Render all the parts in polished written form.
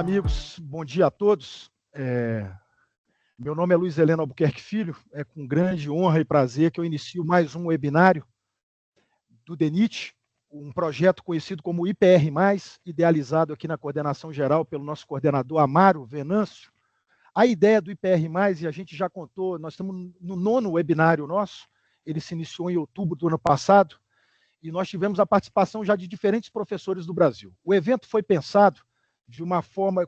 amigos, bom dia a todos. Meu nome é Luiz Heleno Albuquerque Filho, é com grande honra e prazer que eu inicio mais um webinário do DENIT, um projeto conhecido como IPR+, idealizado aqui na coordenação geral pelo nosso coordenador Amaro Venâncio. A ideia do IPR+, e a gente já contou, nós estamos no 9º webinário nosso, ele se iniciou em outubro do ano passado, e nós tivemos a participação já de diferentes professores do Brasil. O evento foi pensado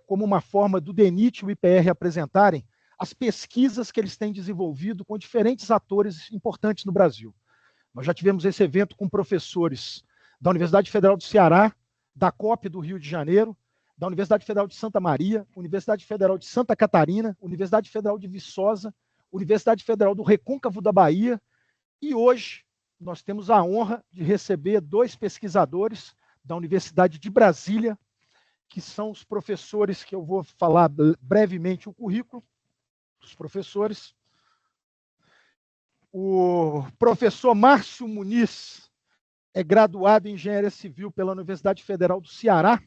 como uma forma do DENIT e o IPR apresentarem as pesquisas que eles têm desenvolvido com diferentes atores importantes no Brasil. Nós já tivemos esse evento com professores da Universidade Federal do Ceará, da COP do Rio de Janeiro, da Universidade Federal de Santa Maria, Universidade Federal de Santa Catarina, Universidade Federal de Viçosa, Universidade Federal do Recôncavo da Bahia, e hoje nós temos a honra de receber 2 pesquisadores da Universidade de Brasília, que são os professores que eu vou falar brevemente o currículo dos professores. O professor Márcio Muniz é graduado em Engenharia Civil pela Universidade Federal do Ceará.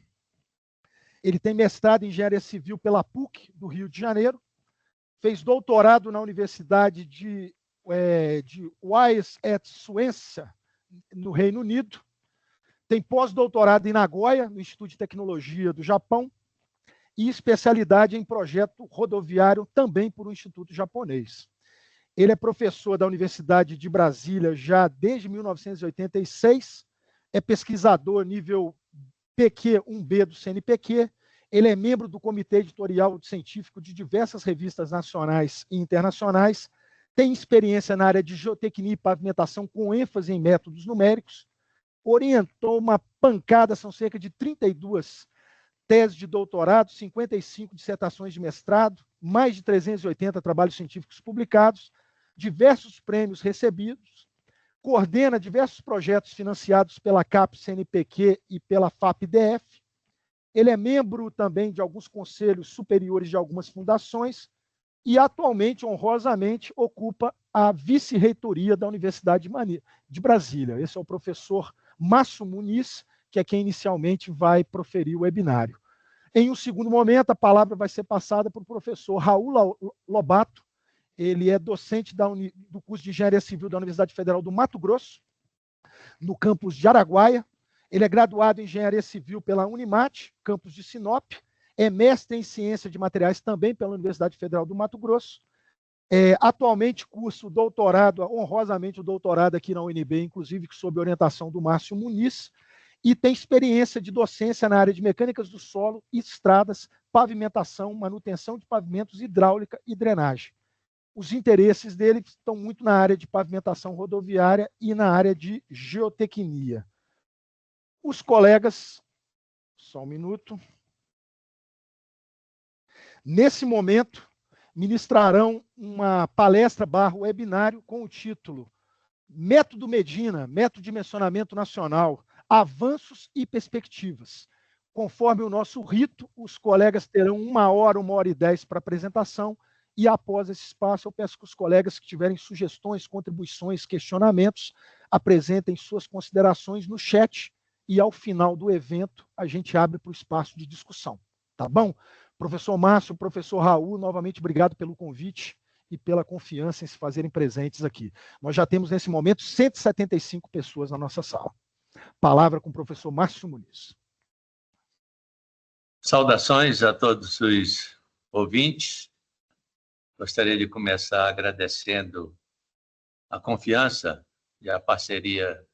Ele tem mestrado em Engenharia Civil pela PUC do Rio de Janeiro. Fez doutorado na Universidade de Wise et Suécia, no Reino Unido. Tem pós-doutorado em Nagoya, no Instituto de Tecnologia do Japão, e especialidade em projeto rodoviário, também por um instituto japonês. Ele é professor da Universidade de Brasília já desde 1986, é pesquisador nível PQ 1B do CNPq, ele é membro do Comitê Editorial Científico de diversas revistas nacionais e internacionais, tem experiência na área de geotecnia e pavimentação com ênfase em métodos numéricos, orientou uma pancada, são cerca de 32 teses de doutorado, 55 dissertações de mestrado, mais de 380 trabalhos científicos publicados, diversos prêmios recebidos, coordena diversos projetos financiados pela CAPES CNPq e pela FAPDF. Ele é membro também de alguns conselhos superiores de algumas fundações e atualmente, honrosamente, ocupa a vice-reitoria da Universidade de Brasília. Esse é o professor Márcio Muniz, que é quem inicialmente vai proferir o webinário. Em um segundo momento, a palavra vai ser passada para o professor Raul Lobato. Ele é docente do curso de Engenharia Civil da Universidade Federal do Mato Grosso, no campus de Araguaia. Ele é graduado em Engenharia Civil pela Unimat, campus de Sinop. É mestre em Ciência de Materiais também pela Universidade Federal do Mato Grosso. Atualmente cursa o doutorado, honrosamente o doutorado aqui na UNB, inclusive sob orientação do Márcio Muniz, e tem experiência de docência na área de mecânicas do solo, estradas, pavimentação, manutenção de pavimentos, hidráulica e drenagem. Os interesses dele estão muito na área de pavimentação rodoviária e na área de geotecnia. Os colegas, só um minuto, nesse momento, ministrarão uma palestra /webinário com o título Método Medina, Método de Dimensionamento Nacional, Avanços e Perspectivas. Conforme o nosso rito, os colegas terão 1 hora, 1h10 para apresentação, e após esse espaço eu peço que os colegas que tiverem sugestões, contribuições, questionamentos, apresentem suas considerações no chat, e ao final do evento a gente abre para o espaço de discussão. Tá bom? Professor Márcio, professor Raul, novamente obrigado pelo convite e pela confiança em se fazerem presentes aqui. Nós já temos, nesse momento, 175 pessoas na nossa sala. Palavra com o professor Márcio Muniz. Saudações a todos os ouvintes. Gostaria de começar agradecendo a confiança e a parceria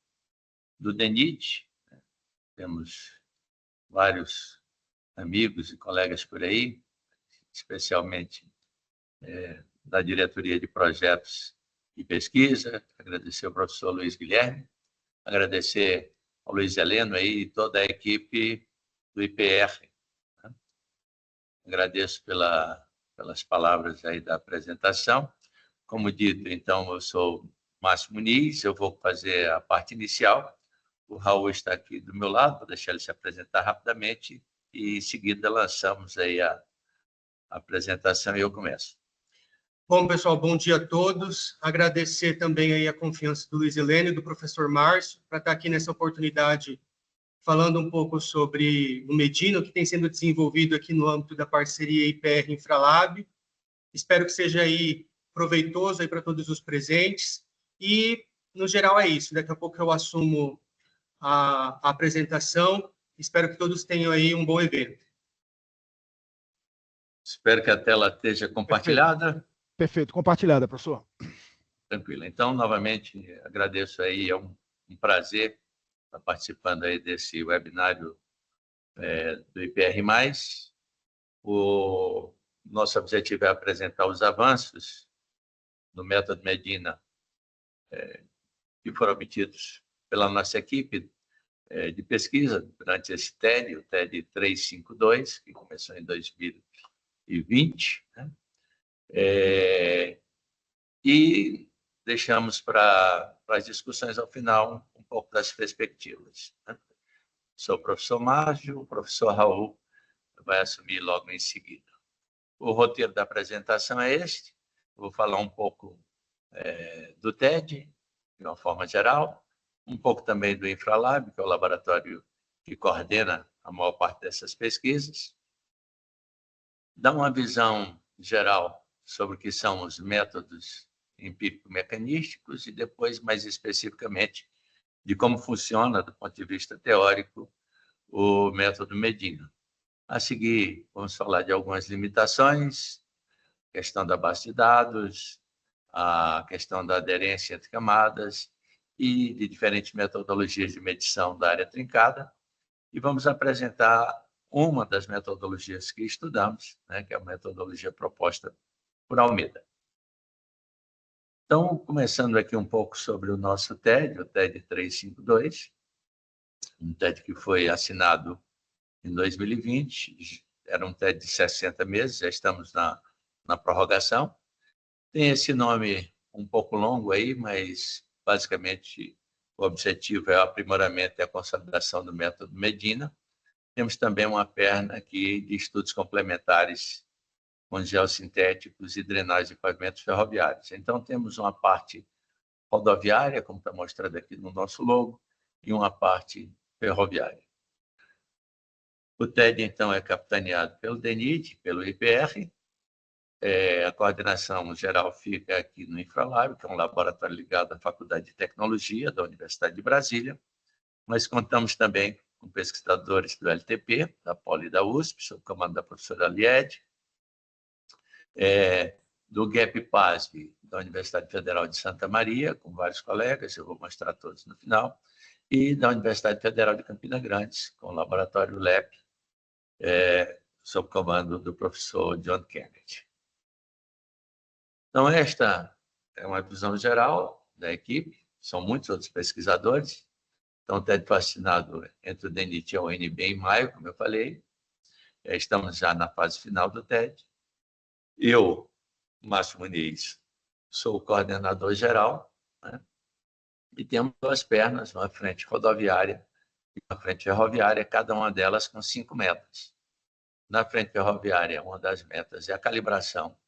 do DENIT. Temos vários amigos e colegas por aí, especialmente da Diretoria de Projetos e Pesquisa. Agradecer ao professor Luiz Guilherme, agradecer ao Luiz Heleno aí e toda a equipe do IPR. Agradeço pelas palavras aí da apresentação. Como dito, então, eu sou Márcio Muniz, eu vou fazer a parte inicial. O Raul está aqui do meu lado, vou deixar ele se apresentar rapidamente e, em seguida, lançamos aí a apresentação e eu começo. Bom, pessoal, bom dia a todos. Agradecer também aí a confiança do Luiz Heleno e do professor Márcio para estar aqui nessa oportunidade falando um pouco sobre o Medina, que tem sendo desenvolvido aqui no âmbito da parceria IPR Infralab. Espero que seja aí proveitoso aí para todos os presentes. E, no geral, é isso. Daqui a pouco eu assumo a apresentação. Espero que todos tenham aí um bom evento. Espero que a tela esteja compartilhada. Perfeito. Compartilhada, professor. Tranquilo. Então, novamente, agradeço aí. É um prazer estar participando aí desse webinário do IPR+. O nosso objetivo é apresentar os avanços do método Medina que foram obtidos pela nossa equipe de pesquisa durante esse TED, o TED 352, que começou em 2020, né? E deixamos para as discussões ao final um pouco das perspectivas, né? Sou o professor Márcio, o professor Raul vai assumir logo em seguida. O roteiro da apresentação é este. Vou falar um pouco do TED, de uma forma geral, um pouco também do Infralab, que é o laboratório que coordena a maior parte dessas pesquisas, dar uma visão geral sobre o que são os métodos empírico-mecanísticos e depois, mais especificamente, de como funciona, do ponto de vista teórico, o método Medina. A seguir, vamos falar de algumas limitações, questão da base de dados, a questão da aderência entre camadas e de diferentes metodologias de medição da área trincada. E vamos apresentar uma das metodologias que estudamos, né, que é a metodologia proposta por Almeida. Então, começando aqui um pouco sobre o nosso TED, o TED 352, um TED que foi assinado em 2020, era um TED de 60 meses, já estamos na prorrogação. Tem esse nome um pouco longo aí, mas basicamente o objetivo é o aprimoramento e a consolidação do método Medina. Temos também uma perna aqui de estudos complementares com geossintéticos e drenagem de pavimentos ferroviários. Então, temos uma parte rodoviária, como está mostrado aqui no nosso logo, e uma parte ferroviária. O TED, então, é capitaneado pelo DENIT, pelo IPR. A coordenação geral fica aqui no Infralab, que é um laboratório ligado à Faculdade de Tecnologia da Universidade de Brasília. Nós contamos também com pesquisadores do LTP, da Poli e da USP, sob o comando da professora Lied, do GAP-PASB, da Universidade Federal de Santa Maria, com vários colegas, eu vou mostrar todos no final, e da Universidade Federal de Campina Grande, com o laboratório LEP, sob o comando do professor John Kennedy. Então, esta é uma visão geral da equipe, são muitos outros pesquisadores. Então, o TED foi assinado entre o DENIT e a UNB em maio, como eu falei. Estamos já na fase final do TED. Eu, Márcio Muniz, sou o coordenador geral, né? E temos duas pernas, uma frente rodoviária e uma frente ferroviária, cada uma delas com 5 metas. Na frente ferroviária, uma das metas é a calibração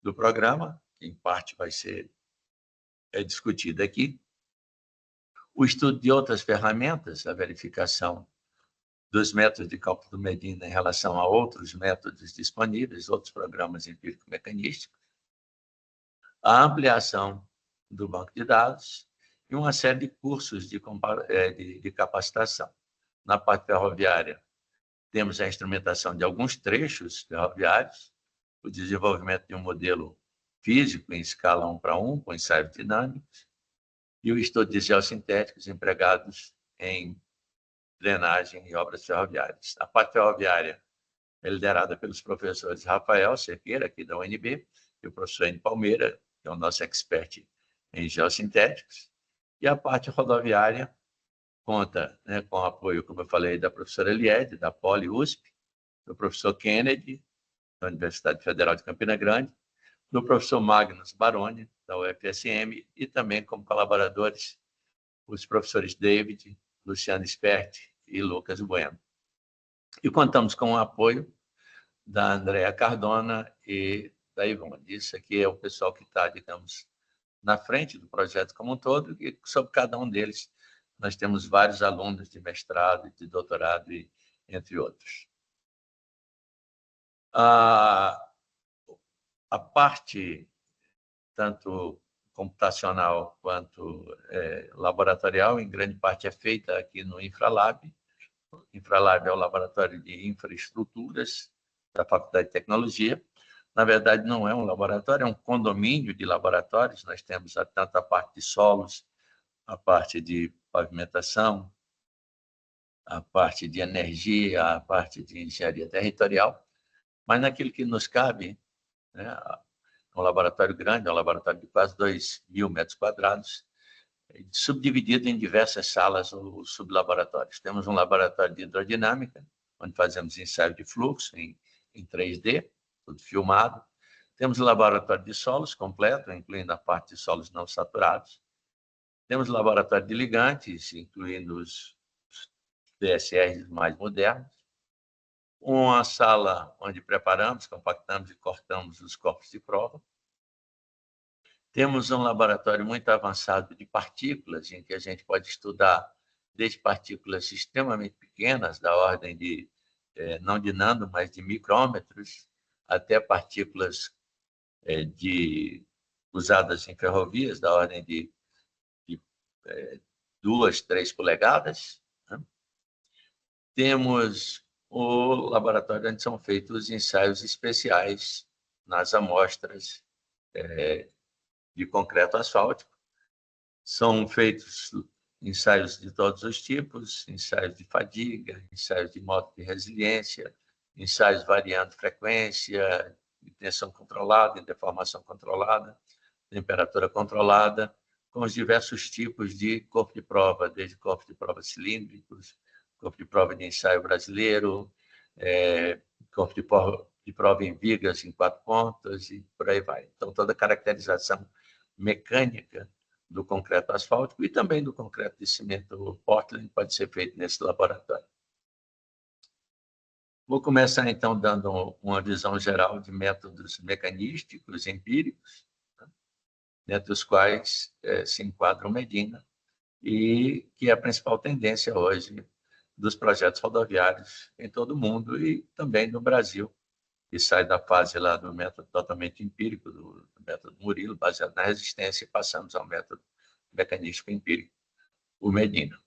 do programa, que em parte vai ser discutida aqui. O estudo de outras ferramentas, a verificação dos métodos de cálculo do Medina em relação a outros métodos disponíveis, outros programas empírico-mecanísticos, a ampliação do banco de dados e uma série de cursos de capacitação. Na parte ferroviária, temos a instrumentação de alguns trechos ferroviários, o desenvolvimento de um modelo físico em escala 1:1, com ensaios dinâmicos, e o estudo de geossintéticos empregados em drenagem e obras ferroviárias. A parte ferroviária é liderada pelos professores Rafael Cerqueira, aqui da UNB, e o professor N. Palmeira, que é o nosso expert em geossintéticos. E a parte rodoviária conta, né, com o apoio, como eu falei, da professora Lied, da Poli USP, do professor Kennedy, da Universidade Federal de Campina Grande, do professor Magnus Baroni, da UFSM, e também como colaboradores os professores David, Luciano Spert e Lucas Bueno. E contamos com o apoio da Andrea Cardona e da Ivone. Isso aqui é o pessoal que está, digamos, na frente do projeto como um todo, e sobre cada um deles nós temos vários alunos de mestrado e de doutorado, entre outros. A parte, tanto computacional quanto laboratorial, em grande parte é feita aqui no Infralab. O Infralab é o laboratório de infraestruturas da Faculdade de Tecnologia. Na verdade, não é um laboratório, é um condomínio de laboratórios. Nós temos tanto a parte de solos, a parte de pavimentação, a parte de energia, a parte de engenharia territorial, mas naquilo que nos cabe, né, um laboratório grande, um laboratório de quase 2.000 metros quadrados, subdividido em diversas salas ou sublaboratórios. Temos um laboratório de hidrodinâmica, onde fazemos ensaio de fluxo em 3D, tudo filmado. Temos o laboratório de solos completo, incluindo a parte de solos não saturados. Temos o laboratório de ligantes, incluindo os DSRs mais modernos. Uma sala onde preparamos, compactamos e cortamos os corpos de prova. Temos um laboratório muito avançado de partículas, em que a gente pode estudar desde partículas extremamente pequenas, da ordem de, não de nano, mas de micrômetros, até partículas usadas em ferrovias, da ordem de 2, 3 polegadas. Né? Temos o laboratório onde são feitos ensaios especiais nas amostras de concreto asfáltico. São feitos ensaios de todos os tipos, ensaios de fadiga, ensaios de modo de resiliência, ensaios variando frequência, de tensão controlada, deformação controlada, temperatura controlada, com os diversos tipos de corpo de prova, desde corpo de prova cilíndricos, corpo de prova de ensaio brasileiro, corpo de prova em vigas em 4 pontas e por aí vai. Então, toda a caracterização mecânica do concreto asfáltico e também do concreto de cimento Portland pode ser feito nesse laboratório. Vou começar, então, dando uma visão geral de métodos mecanísticos empíricos, né, dentre os quais se enquadra o Medina, e que é a principal tendência hoje dos projetos rodoviários em todo o mundo e também no Brasil, que sai da fase lá do método totalmente empírico, do método Murilo, baseado na resistência, e passamos ao método mecanístico empírico, o Medina.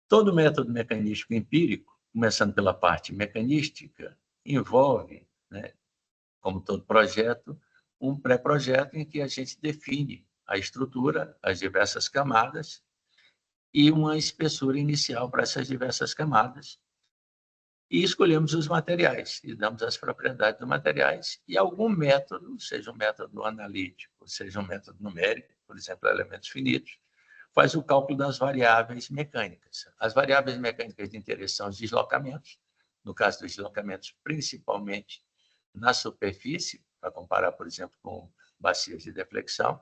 Todo método mecanístico empírico, começando pela parte mecanística, envolve, né, como todo projeto, um pré-projeto em que a gente define a estrutura, as diversas camadas e uma espessura inicial para essas diversas camadas. E escolhemos os materiais e damos as propriedades dos materiais e algum método, seja um método analítico, seja um método numérico, por exemplo, elementos finitos, faz o cálculo das variáveis mecânicas. As variáveis mecânicas de interesse são os deslocamentos, no caso dos deslocamentos, principalmente na superfície, para comparar, por exemplo, com bacias de deflexão,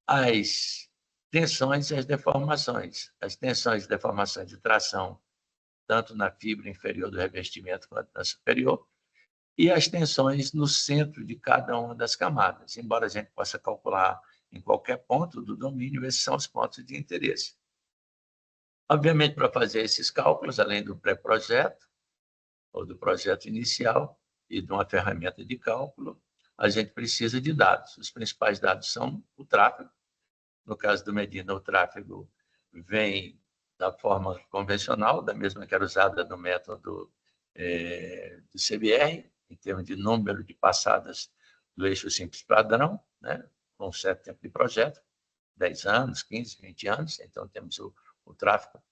as tensões e as deformações. As tensões e deformações de tração, tanto na fibra inferior do revestimento quanto na superior, e as tensões no centro de cada uma das camadas. Embora a gente possa calcular em qualquer ponto do domínio, esses são os pontos de interesse. Obviamente, para fazer esses cálculos, além do pré-projeto, ou do projeto inicial, e de uma ferramenta de cálculo, a gente precisa de dados. Os principais dados são o tráfego. No caso do Medina, o tráfego vem da forma convencional, da mesma que era usada no método do CBR, em termos de número de passadas do eixo simples padrão, né, com um certo tempo de projeto, 10 anos, 15, 20 anos, então temos o tráfego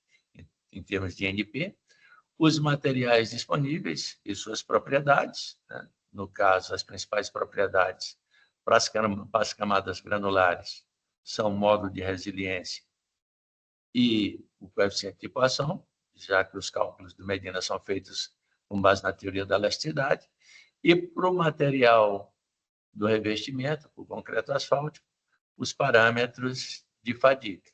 em termos de NP, os materiais disponíveis e suas propriedades, né, no caso, as principais propriedades para as camadas granulares são o módulo de resiliência e o coeficiente de equação, já que os cálculos do Medina são feitos com base na teoria da elasticidade, e para o material do revestimento, o concreto asfáltico, os parâmetros de fadiga.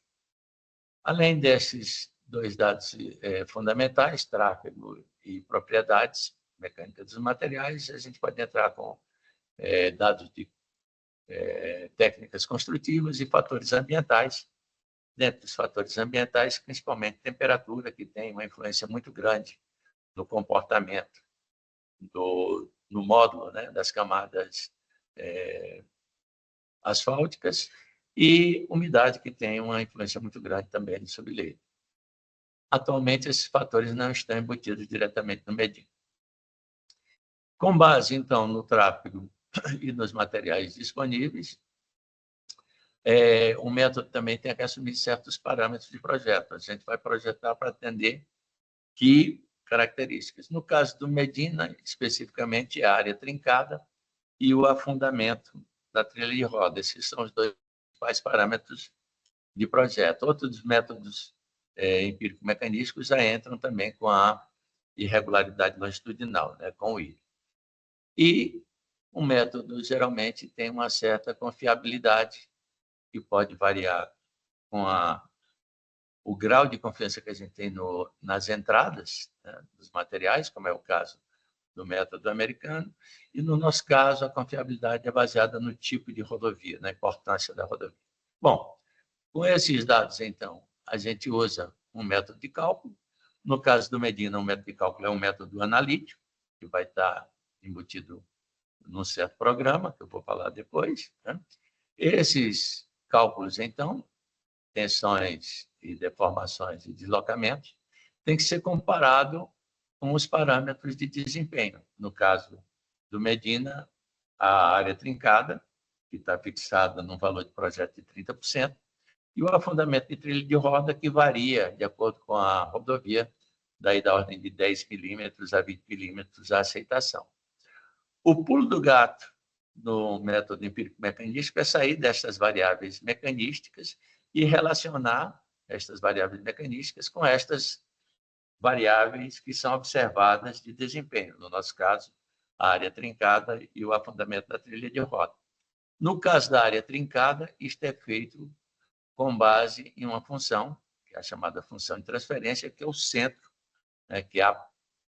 Além desses dois dados fundamentais, tráfego e propriedades mecânicas dos materiais, a gente pode entrar com dados de técnicas construtivas e fatores ambientais, dentre os fatores ambientais, principalmente temperatura, que tem uma influência muito grande no comportamento no módulo, né, das camadas asfálticas, e umidade, que tem uma influência muito grande também no subleito. Atualmente, esses fatores não estão embutidos diretamente no Medina. Com base, então, no tráfego e nos materiais disponíveis, o método também tem que assumir certos parâmetros de projeto. A gente vai projetar para atender que características. No caso do Medina, especificamente, a área trincada e o afundamento da trilha de roda. Esses são os dois principais parâmetros de projeto. Outros métodos empírico-mecanísticos já entram também com a irregularidade longitudinal, né, com o I. E o método geralmente tem uma certa confiabilidade, que pode variar com o grau de confiança que a gente tem nas entradas, né, dos materiais, como é o caso do método americano, e, no nosso caso, a confiabilidade é baseada no tipo de rodovia, na importância da rodovia. Bom, com esses dados, então, a gente usa um método de cálculo. No caso do Medina, o método de cálculo é um método analítico, que vai estar embutido num certo programa, que eu vou falar depois, né? Esses cálculos, então, tensões e deformações e deslocamentos, tem que ser comparado com os parâmetros de desempenho. No caso do Medina, a área trincada, que está fixada num valor de projeto de 30%, e o afundamento de trilha de roda, que varia de acordo com a rodovia, daí da ordem de 10 milímetros a 20 milímetros a aceitação. O pulo do gato no método empírico-mecanístico é sair destas variáveis mecanísticas e relacionar estas variáveis mecanísticas com estas variáveis que são observadas de desempenho, no nosso caso, a área trincada e o afundamento da trilha de roda. No caso da área trincada, isto é feito com base em uma função, que é a chamada função de transferência, que é o centro, né, que é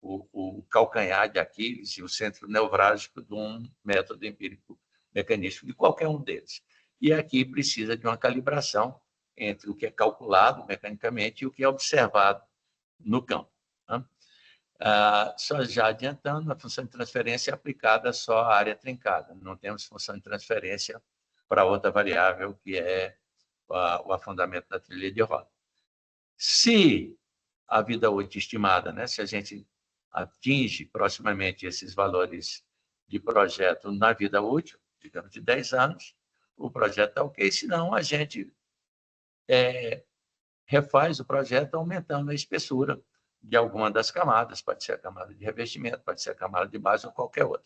o calcanhar de Aquiles e o centro nevrálgico de um método empírico mecanístico, de qualquer um deles. E aqui precisa de uma calibração entre o que é calculado mecanicamente e o que é observado no campo. Né? Só já adiantando, a função de transferência é aplicada só à área trincada. Não temos função de transferência para outra variável, que é o afundamento da trilha de roda. Se a vida útil estimada, né, se a gente atinge proximamente esses valores de projeto na vida útil, digamos, de 10 anos, o projeto está ok, senão a gente refaz o projeto aumentando a espessura de alguma das camadas, pode ser a camada de revestimento, pode ser a camada de base ou qualquer outra.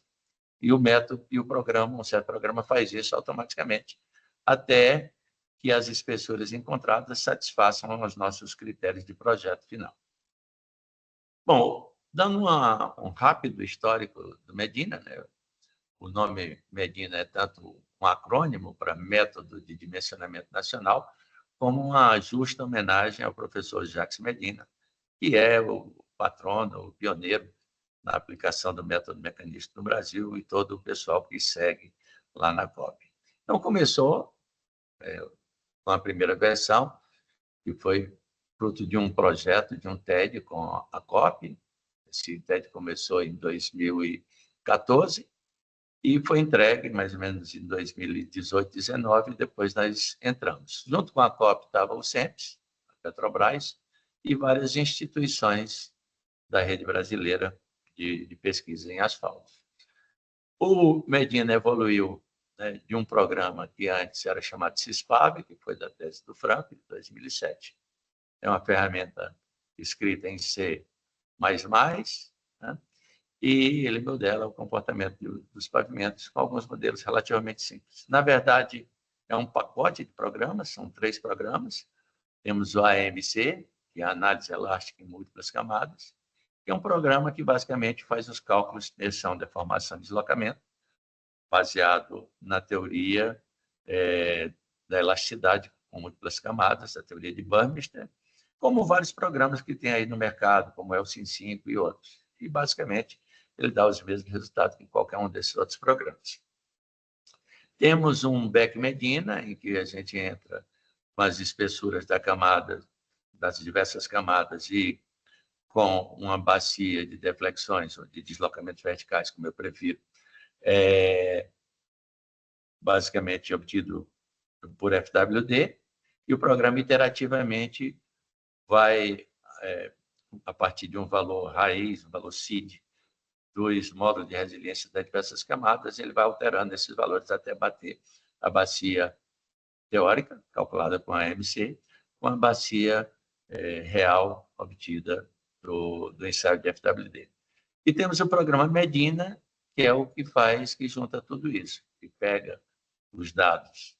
E o método e o programa, um certo programa faz isso automaticamente, até que as espessuras encontradas satisfaçam os nossos critérios de projeto final. Bom, dando um rápido histórico do Medina, né? O nome Medina é tanto um acrônimo para Método de Dimensionamento Nacional, como uma justa homenagem ao professor Jacques Medina, que é o patrono, o pioneiro na aplicação do método mecanístico no Brasil, e todo o pessoal que segue lá na COP. Então, começou com a primeira versão, que foi fruto de um projeto, de um TED com a COP. Esse TED começou em 2014 e foi entregue mais ou menos em 2018, 2019, e depois nós entramos. Junto com a COP estava o CEMPES, a Petrobras, e várias instituições da rede brasileira de pesquisa em asfalto. O Medina evoluiu, né, de um programa que antes era chamado CISPAB, que foi da tese do Franco, de 2007. É uma ferramenta escrita em C++, né? E ele modela o comportamento dos pavimentos com alguns modelos relativamente simples. Na verdade, é um pacote de programas, são 3 programas. Temos o AMC, que é a Análise Elástica em Múltiplas Camadas, que é um programa que basicamente faz os cálculos de tensão, deformação e deslocamento, baseado na teoria da elasticidade com múltiplas camadas, a teoria de Burmester, como vários programas que tem aí no mercado, como é o SIM5 e outros. E, basicamente, ele dá os mesmos resultados que qualquer um desses outros programas. Temos um Beck Medina, em que a gente entra com as espessuras da camada, das diversas camadas e com uma bacia de deflexões ou de deslocamentos verticais, como eu prefiro, basicamente obtido por FWD, e o programa iterativamente vai, a partir de um valor raiz, um valor CID, dos módulos de resiliência das diversas camadas, ele vai alterando esses valores até bater a bacia teórica, calculada com a AMC, com a bacia real obtida do ensaio de FWD. E temos o programa Medina, que é o que faz, que junta tudo isso, que pega os dados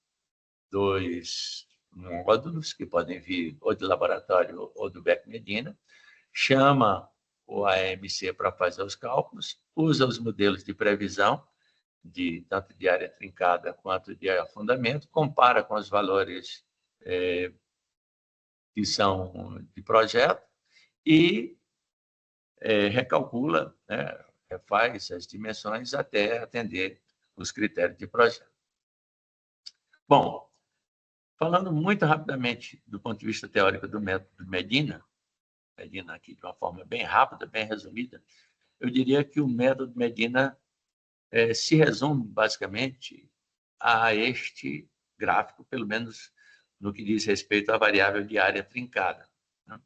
dos módulos, que podem vir ou de laboratório ou do Beck Medina, chama o AMC para fazer os cálculos, usa os modelos de previsão, tanto de área trincada quanto de afundamento, compara com os valores que são de projeto e recalcula, né, refaz as dimensões até atender os critérios de projeto. Bom, falando muito rapidamente do ponto de vista teórico do método Medina aqui de uma forma bem rápida, bem resumida, eu diria que o método Medina se resume basicamente a este gráfico, pelo menos no que diz respeito à variável de área trincada, né?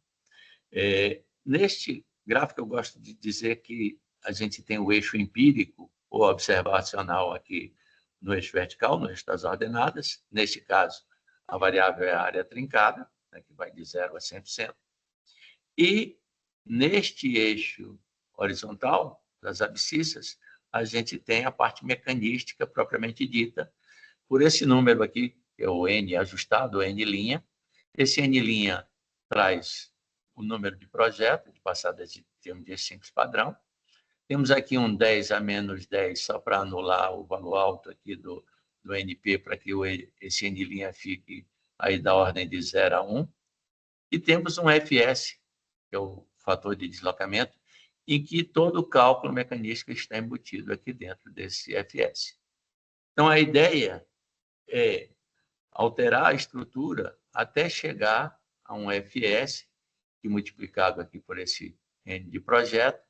Neste gráfico, eu gosto de dizer que a gente tem o eixo empírico ou observacional aqui no eixo vertical, no eixo das ordenadas. Neste caso, a variável é a área trincada, né, que vai de 0 a 100%. E neste eixo horizontal das abscissas, a gente tem a parte mecanística propriamente dita, por esse número aqui, que é o N ajustado, o N'. Esse N' traz o número de projeto, de passada de termo de simples padrão. Temos aqui um 10 a menos 10, só para anular o valor alto aqui do NP, para que esse N' fique aí da ordem de 0 a 1. E temos um FS, que é o fator de deslocamento, em que todo o cálculo mecanístico está embutido aqui dentro desse FS. Então, a ideia é alterar a estrutura até chegar a um FS, que multiplicado aqui por esse N de projeto,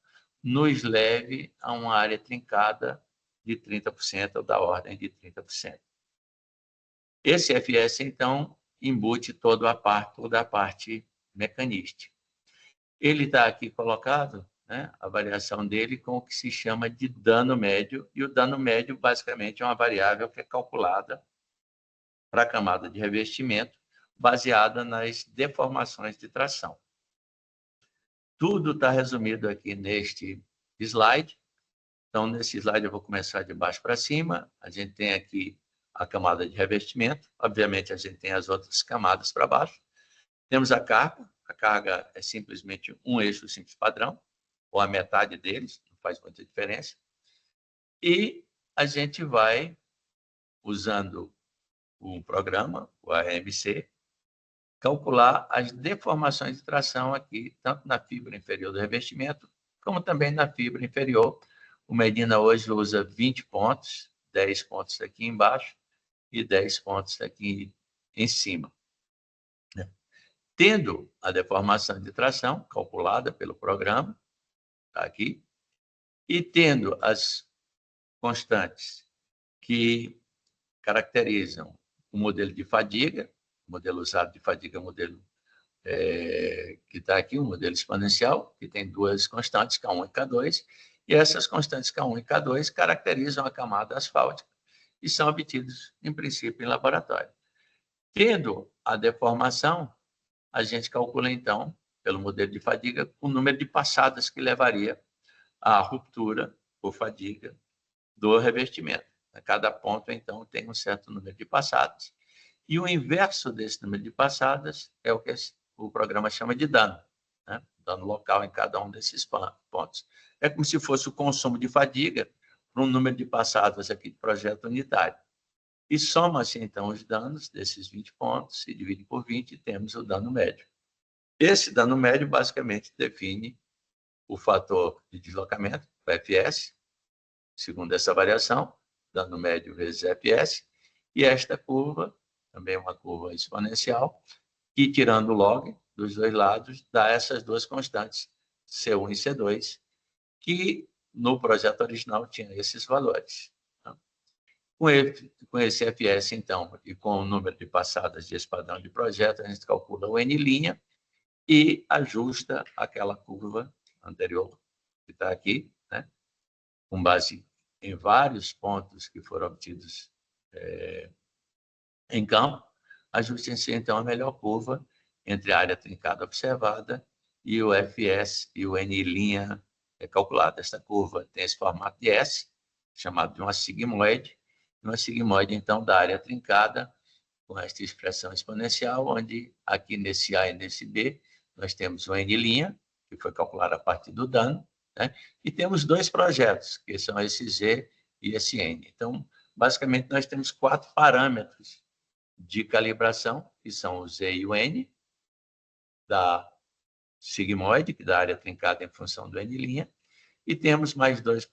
nos leve a uma área trincada de 30%, ou da ordem de 30%. Esse FS, então, embute toda a parte mecanística. Ele está aqui colocado, né, a variação dele com o que se chama de dano médio, e o dano médio, basicamente, é uma variável que é calculada para a camada de revestimento, baseada nas deformações de tração. Tudo está resumido aqui neste slide. Então, nesse slide, eu vou começar de baixo para cima. A gente tem aqui a camada de revestimento. Obviamente, a gente tem as outras camadas para baixo. Temos a carga. A carga é simplesmente um eixo simples padrão, ou a metade deles, não faz muita diferença. E a gente vai, usando um programa, o AMC, calcular as deformações de tração aqui, tanto na fibra inferior do revestimento, como também na fibra inferior. O Medina hoje usa 20 pontos, 10 pontos aqui embaixo e 10 pontos aqui em cima. Tendo a deformação de tração calculada pelo programa, tá aqui, e tendo as constantes que caracterizam o modelo de fadiga, o modelo usado de fadiga, modelo que está aqui, um modelo exponencial, que tem duas constantes, K1 e K2, e essas constantes K1 e K2 caracterizam a camada asfáltica e são obtidos, em princípio, em laboratório. Tendo a deformação, a gente calcula, então, pelo modelo de fadiga, o número de passadas que levaria à ruptura por fadiga do revestimento. A cada ponto, então, tem um certo número de passadas. E o inverso desse número de passadas é o que o programa chama de dano, né? Dano local em cada um desses pontos. É como se fosse o consumo de fadiga para um número de passadas aqui de projeto unitário. E soma-se, então, os danos desses 20 pontos, se divide por 20 e temos o dano médio. Esse dano médio, basicamente, define o fator de deslocamento, o FS, segundo essa variação, dano médio vezes FS, e esta curva também uma curva exponencial, que, tirando o log dos dois lados, dá essas duas constantes, C1 e C2, que no projeto original tinha esses valores. Com esse FS, então, e com o número de passadas desse padrão de projeto, a gente calcula o N' e ajusta aquela curva anterior, que está aqui, né? Com base em vários pontos que foram obtidos em campo, ajusta-se, então, a melhor curva entre a área trincada observada e o FS e o N' calculado. Esta curva tem esse formato de S, chamado de uma sigmoide, então, da área trincada, com esta expressão exponencial, onde aqui nesse A e nesse B, nós temos o N', que foi calculado a partir do dano, né? E temos dois projetos, que são esse Z e esse N. Então, basicamente, nós temos 4 parâmetros de calibração, que são o Z e o N, da sigmoide, que dá área trincada em função do N', e temos mais 2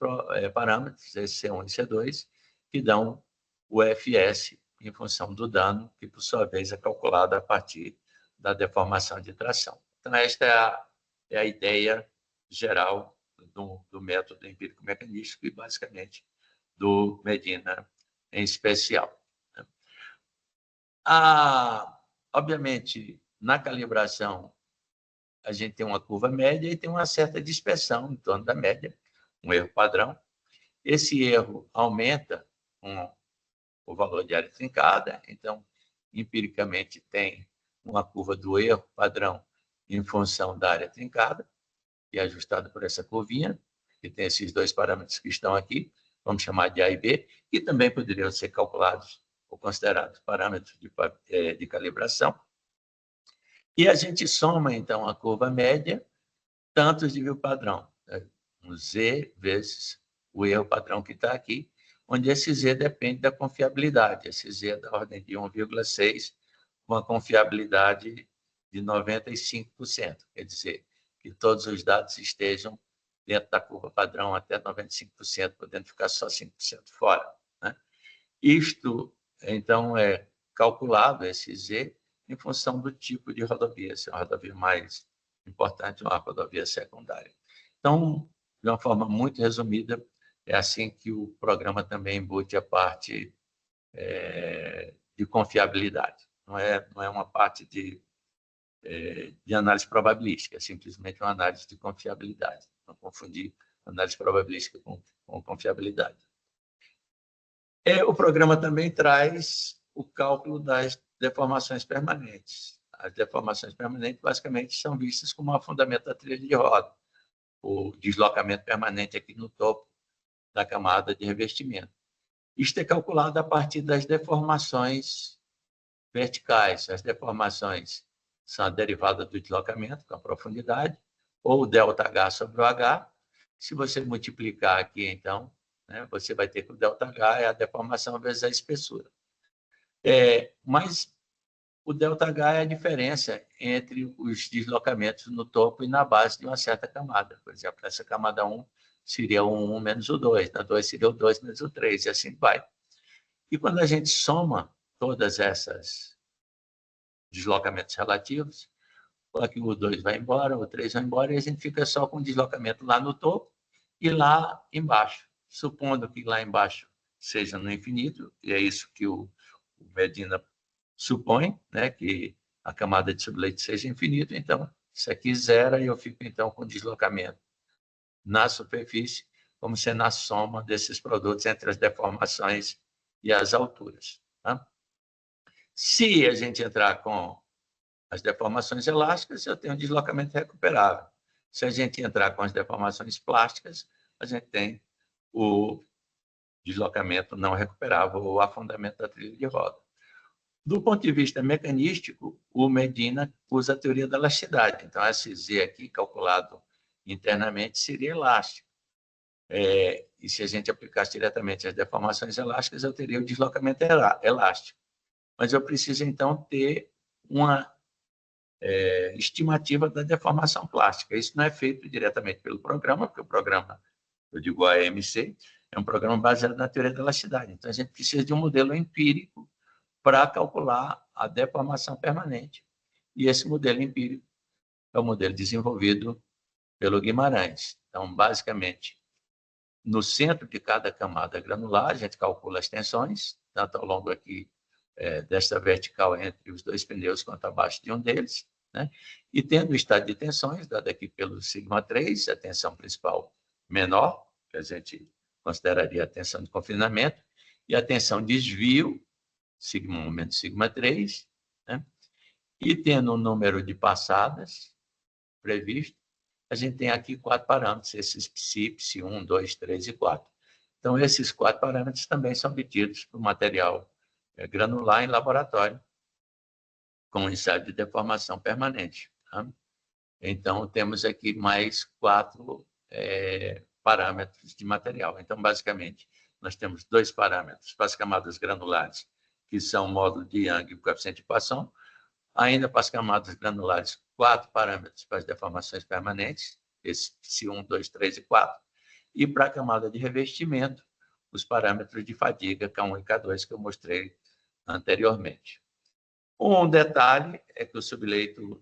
parâmetros, esse C1 e C2, que dão o FS em função do dano, que, por sua vez, é calculado a partir da deformação de tração. Então, esta é a ideia geral do método empírico-mecanístico e, basicamente, do Medina em especial. Obviamente, na calibração, a gente tem uma curva média e tem uma certa dispersão em torno da média, um erro padrão. Esse erro aumenta com o valor de área trincada, então, empiricamente, tem uma curva do erro padrão em função da área trincada, que é ajustada por essa curvinha, que tem esses 2 parâmetros que estão aqui, vamos chamar de A e B, que também poderiam ser calculados ou considerados parâmetros de calibração. E a gente soma, então, a curva média, tantos de view padrão, né? Um Z vezes o erro padrão que está aqui, onde esse Z depende da confiabilidade. Esse Z é da ordem de 1,6, com a confiabilidade de 95%. Quer dizer, que todos os dados estejam dentro da curva padrão até 95%, podendo ficar só 5% fora, né? Isto, então, é calculado, esse Z, em função do tipo de rodovia, se é uma rodovia mais importante ou uma rodovia secundária. Então, de uma forma muito resumida, é assim que o programa também embute a parte de confiabilidade. Não é uma parte de análise probabilística, é simplesmente uma análise de confiabilidade. Não confundir análise probabilística com confiabilidade. O programa também traz o cálculo das deformações permanentes. As deformações permanentes, basicamente, são vistas como um afundamento da trilha de roda, o deslocamento permanente aqui no topo da camada de revestimento. Isto é calculado a partir das deformações verticais. As deformações são a derivada do deslocamento com a profundidade, ou o ΔH sobre o H. Se você multiplicar aqui, então, né, você vai ter que o ΔH é a deformação vezes a espessura. Mas o ΔH é a diferença entre os deslocamentos no topo e na base de uma certa camada. Por exemplo, essa camada 1 seria o 1 menos o 2, na 2 seria o 2 menos o 3, e assim vai. E quando a gente soma todas essas deslocamentos relativos, aqui o 2 vai embora, o 3 vai embora, e a gente fica só com o deslocamento lá no topo e lá embaixo. Supondo que lá embaixo seja no infinito, e é isso que o Medina supõe, né, que a camada de subleite seja infinito, então isso aqui zera e eu fico então com deslocamento na superfície, como sendo a soma desses produtos entre as deformações e as alturas. Tá? Se a gente entrar com as deformações elásticas, eu tenho um deslocamento recuperável. Se a gente entrar com as deformações plásticas, a gente tem o deslocamento não recuperável, ou afundamento da trilha de roda. Do ponto de vista mecanístico, o Medina usa a teoria da elasticidade. Então, esse Z aqui, calculado internamente, seria elástico. E se a gente aplicasse diretamente as deformações elásticas, eu teria o deslocamento elástico. Mas eu preciso, então, ter uma estimativa da deformação plástica. Isso não é feito diretamente pelo programa, porque o programa, eu digo AMC, é um programa baseado na teoria da elasticidade. Então, a gente precisa de um modelo empírico para calcular a deformação permanente. E esse modelo empírico é o modelo desenvolvido pelo Guimarães. Então, basicamente, no centro de cada camada granular, a gente calcula as tensões, tanto ao longo aqui desta vertical entre os dois pneus quanto abaixo de um deles, né? E tendo o estado de tensões, dado aqui pelo σ3, a tensão principal menor, que a gente consideraria a tensão de confinamento, e a tensão de desvio, σ1 menos σ3, né? E tendo um número de passadas previsto, a gente tem aqui 4 parâmetros, esses psi, psi1, 2, 3 e 4. Então, esses 4 parâmetros também são obtidos por material granular em laboratório, com ensaio de deformação permanente. Tá? Então, temos aqui mais 4 parâmetros de material. Então, basicamente, nós temos 2 parâmetros para as camadas granulares, que são o módulo de Young e o coeficiente de Poisson. Ainda para as camadas granulares, 4 parâmetros para as deformações permanentes, esses psi1, 2, 3 e 4. E para a camada de revestimento, os parâmetros de fadiga, K1 e K2, que eu mostrei anteriormente. Um detalhe é que o subleito,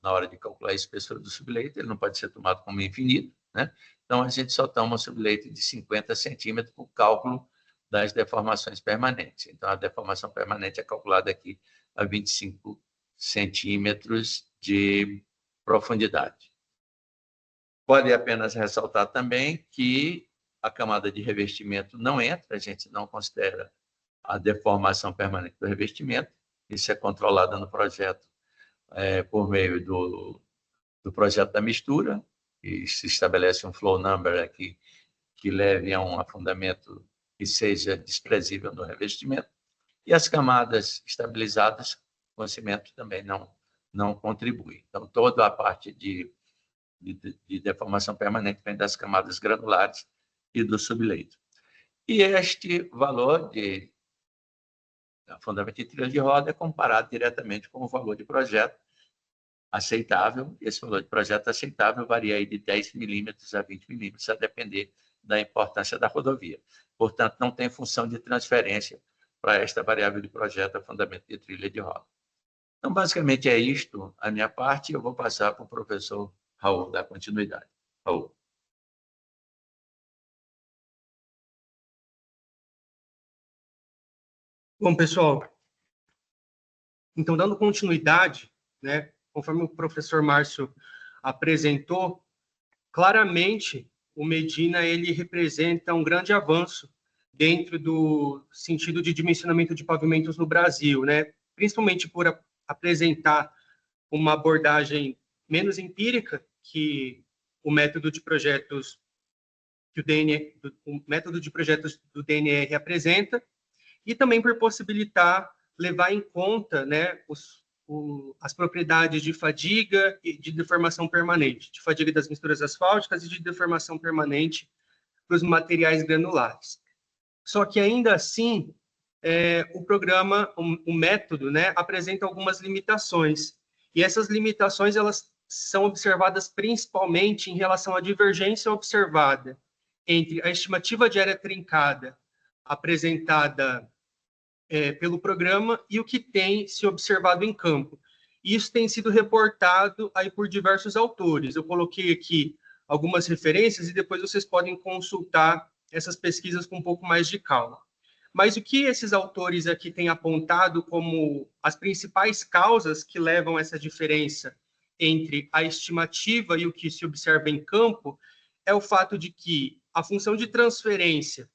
na hora de calcular a espessura do subleito, ele não pode ser tomado como infinito, né? Então, a gente só toma um subleito de 50 centímetros para o cálculo das deformações permanentes. Então, a deformação permanente é calculada aqui a 25 centímetros de profundidade. Pode apenas ressaltar também que a camada de revestimento não entra, a gente não considera a deformação permanente do revestimento. Isso é controlado no projeto por meio do projeto da mistura, e se estabelece um flow number aqui que leve a um afundamento que seja desprezível no revestimento. E as camadas estabilizadas com cimento também não contribuem. Então, toda a parte de deformação permanente vem das camadas granulares e do subleito. E este valor de afundamento de trilha de roda é comparado diretamente com o valor de projeto aceitável. Esse valor de projeto aceitável varia aí de 10 milímetros a 20 milímetros, a depender da importância da rodovia. Portanto, não tem função de transferência para esta variável de projeto afundamento de trilha de roda. Então, basicamente, é isto a minha parte. Eu vou passar para o professor Raul dar continuidade. Raul. Bom, pessoal, então, dando continuidade, né, conforme o professor Márcio apresentou, claramente o Medina ele representa um grande avanço dentro do sentido de dimensionamento de pavimentos no Brasil, né, principalmente por apresentar uma abordagem menos empírica que o método de projetos que o método de projetos do DNR apresenta, e também por possibilitar levar em conta, né, as propriedades de fadiga e de deformação permanente, de fadiga das misturas asfálticas e de deformação permanente para os materiais granulares. Só que ainda assim, o programa, o método, né, apresenta algumas limitações. E essas limitações elas são observadas principalmente em relação à divergência observada entre a estimativa de área trincada apresentada pelo programa e o que tem se observado em campo. Isso tem sido reportado aí por diversos autores. Eu coloquei aqui algumas referências e depois vocês podem consultar essas pesquisas com um pouco mais de calma. Mas o que esses autores aqui têm apontado como as principais causas que levam essa diferença entre a estimativa e o que se observa em campo é o fato de que a função de transferência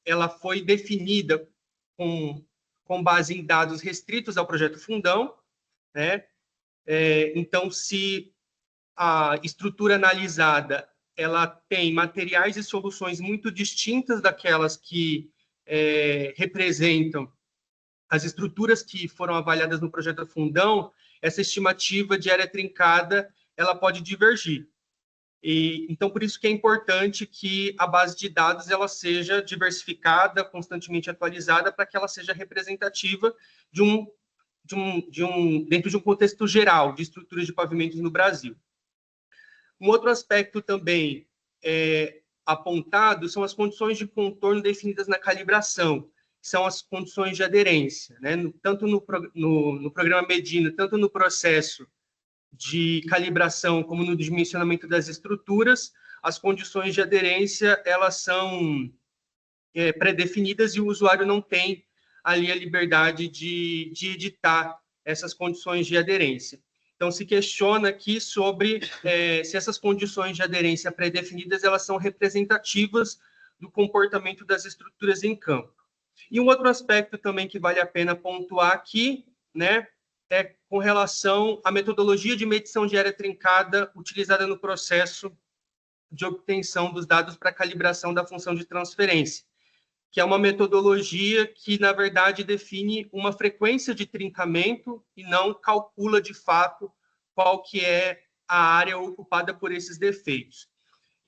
ela foi definida com base em dados restritos ao projeto Fundão, né? Então, se a estrutura analisada ela tem materiais e soluções muito distintas daquelas que representam as estruturas que foram avaliadas no projeto Fundão, essa estimativa de área trincada ela pode divergir. Então, por isso que é importante que a base de dados ela seja diversificada, constantemente atualizada, para que ela seja representativa dentro de um contexto geral de estruturas de pavimentos no Brasil. Um outro aspecto também apontado são as condições de contorno definidas na calibração. são as condições de aderência, né? Tanto no programa Medina, tanto no processo de calibração como no dimensionamento das estruturas, as condições de aderência elas são pré-definidas e o usuário não tem ali a liberdade de editar essas condições de aderência. Então, se questiona aqui sobre se essas condições de aderência pré-definidas elas são representativas do comportamento das estruturas em campo. E um outro aspecto também que vale a pena pontuar aqui, né, é com relação à metodologia de medição de área trincada utilizada no processo de obtenção dos dados para calibração da função de transferência, que é uma metodologia que, na verdade, define uma frequência de trincamento e não calcula, de fato, qual que é a área ocupada por esses defeitos.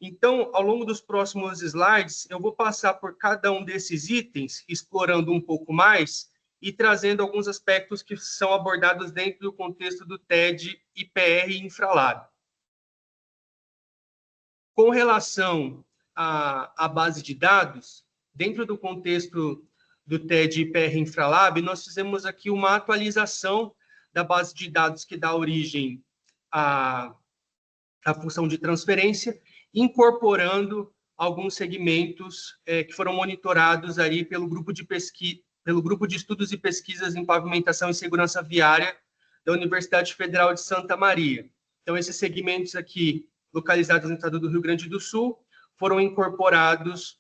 Então, ao longo dos próximos slides, eu vou passar por cada um desses itens, explorando um pouco mais e trazendo alguns aspectos que são abordados dentro do contexto do TED, IPR e Infralab. Com relação à base de dados, dentro do contexto do TED IPR Infralab, nós fizemos aqui uma atualização da base de dados que dá origem à função de transferência, incorporando alguns segmentos que foram monitorados aí pelo grupo de estudos e pesquisas em pavimentação e segurança viária da Universidade Federal de Santa Maria. Então, esses segmentos aqui, localizados no estado do Rio Grande do Sul, foram incorporados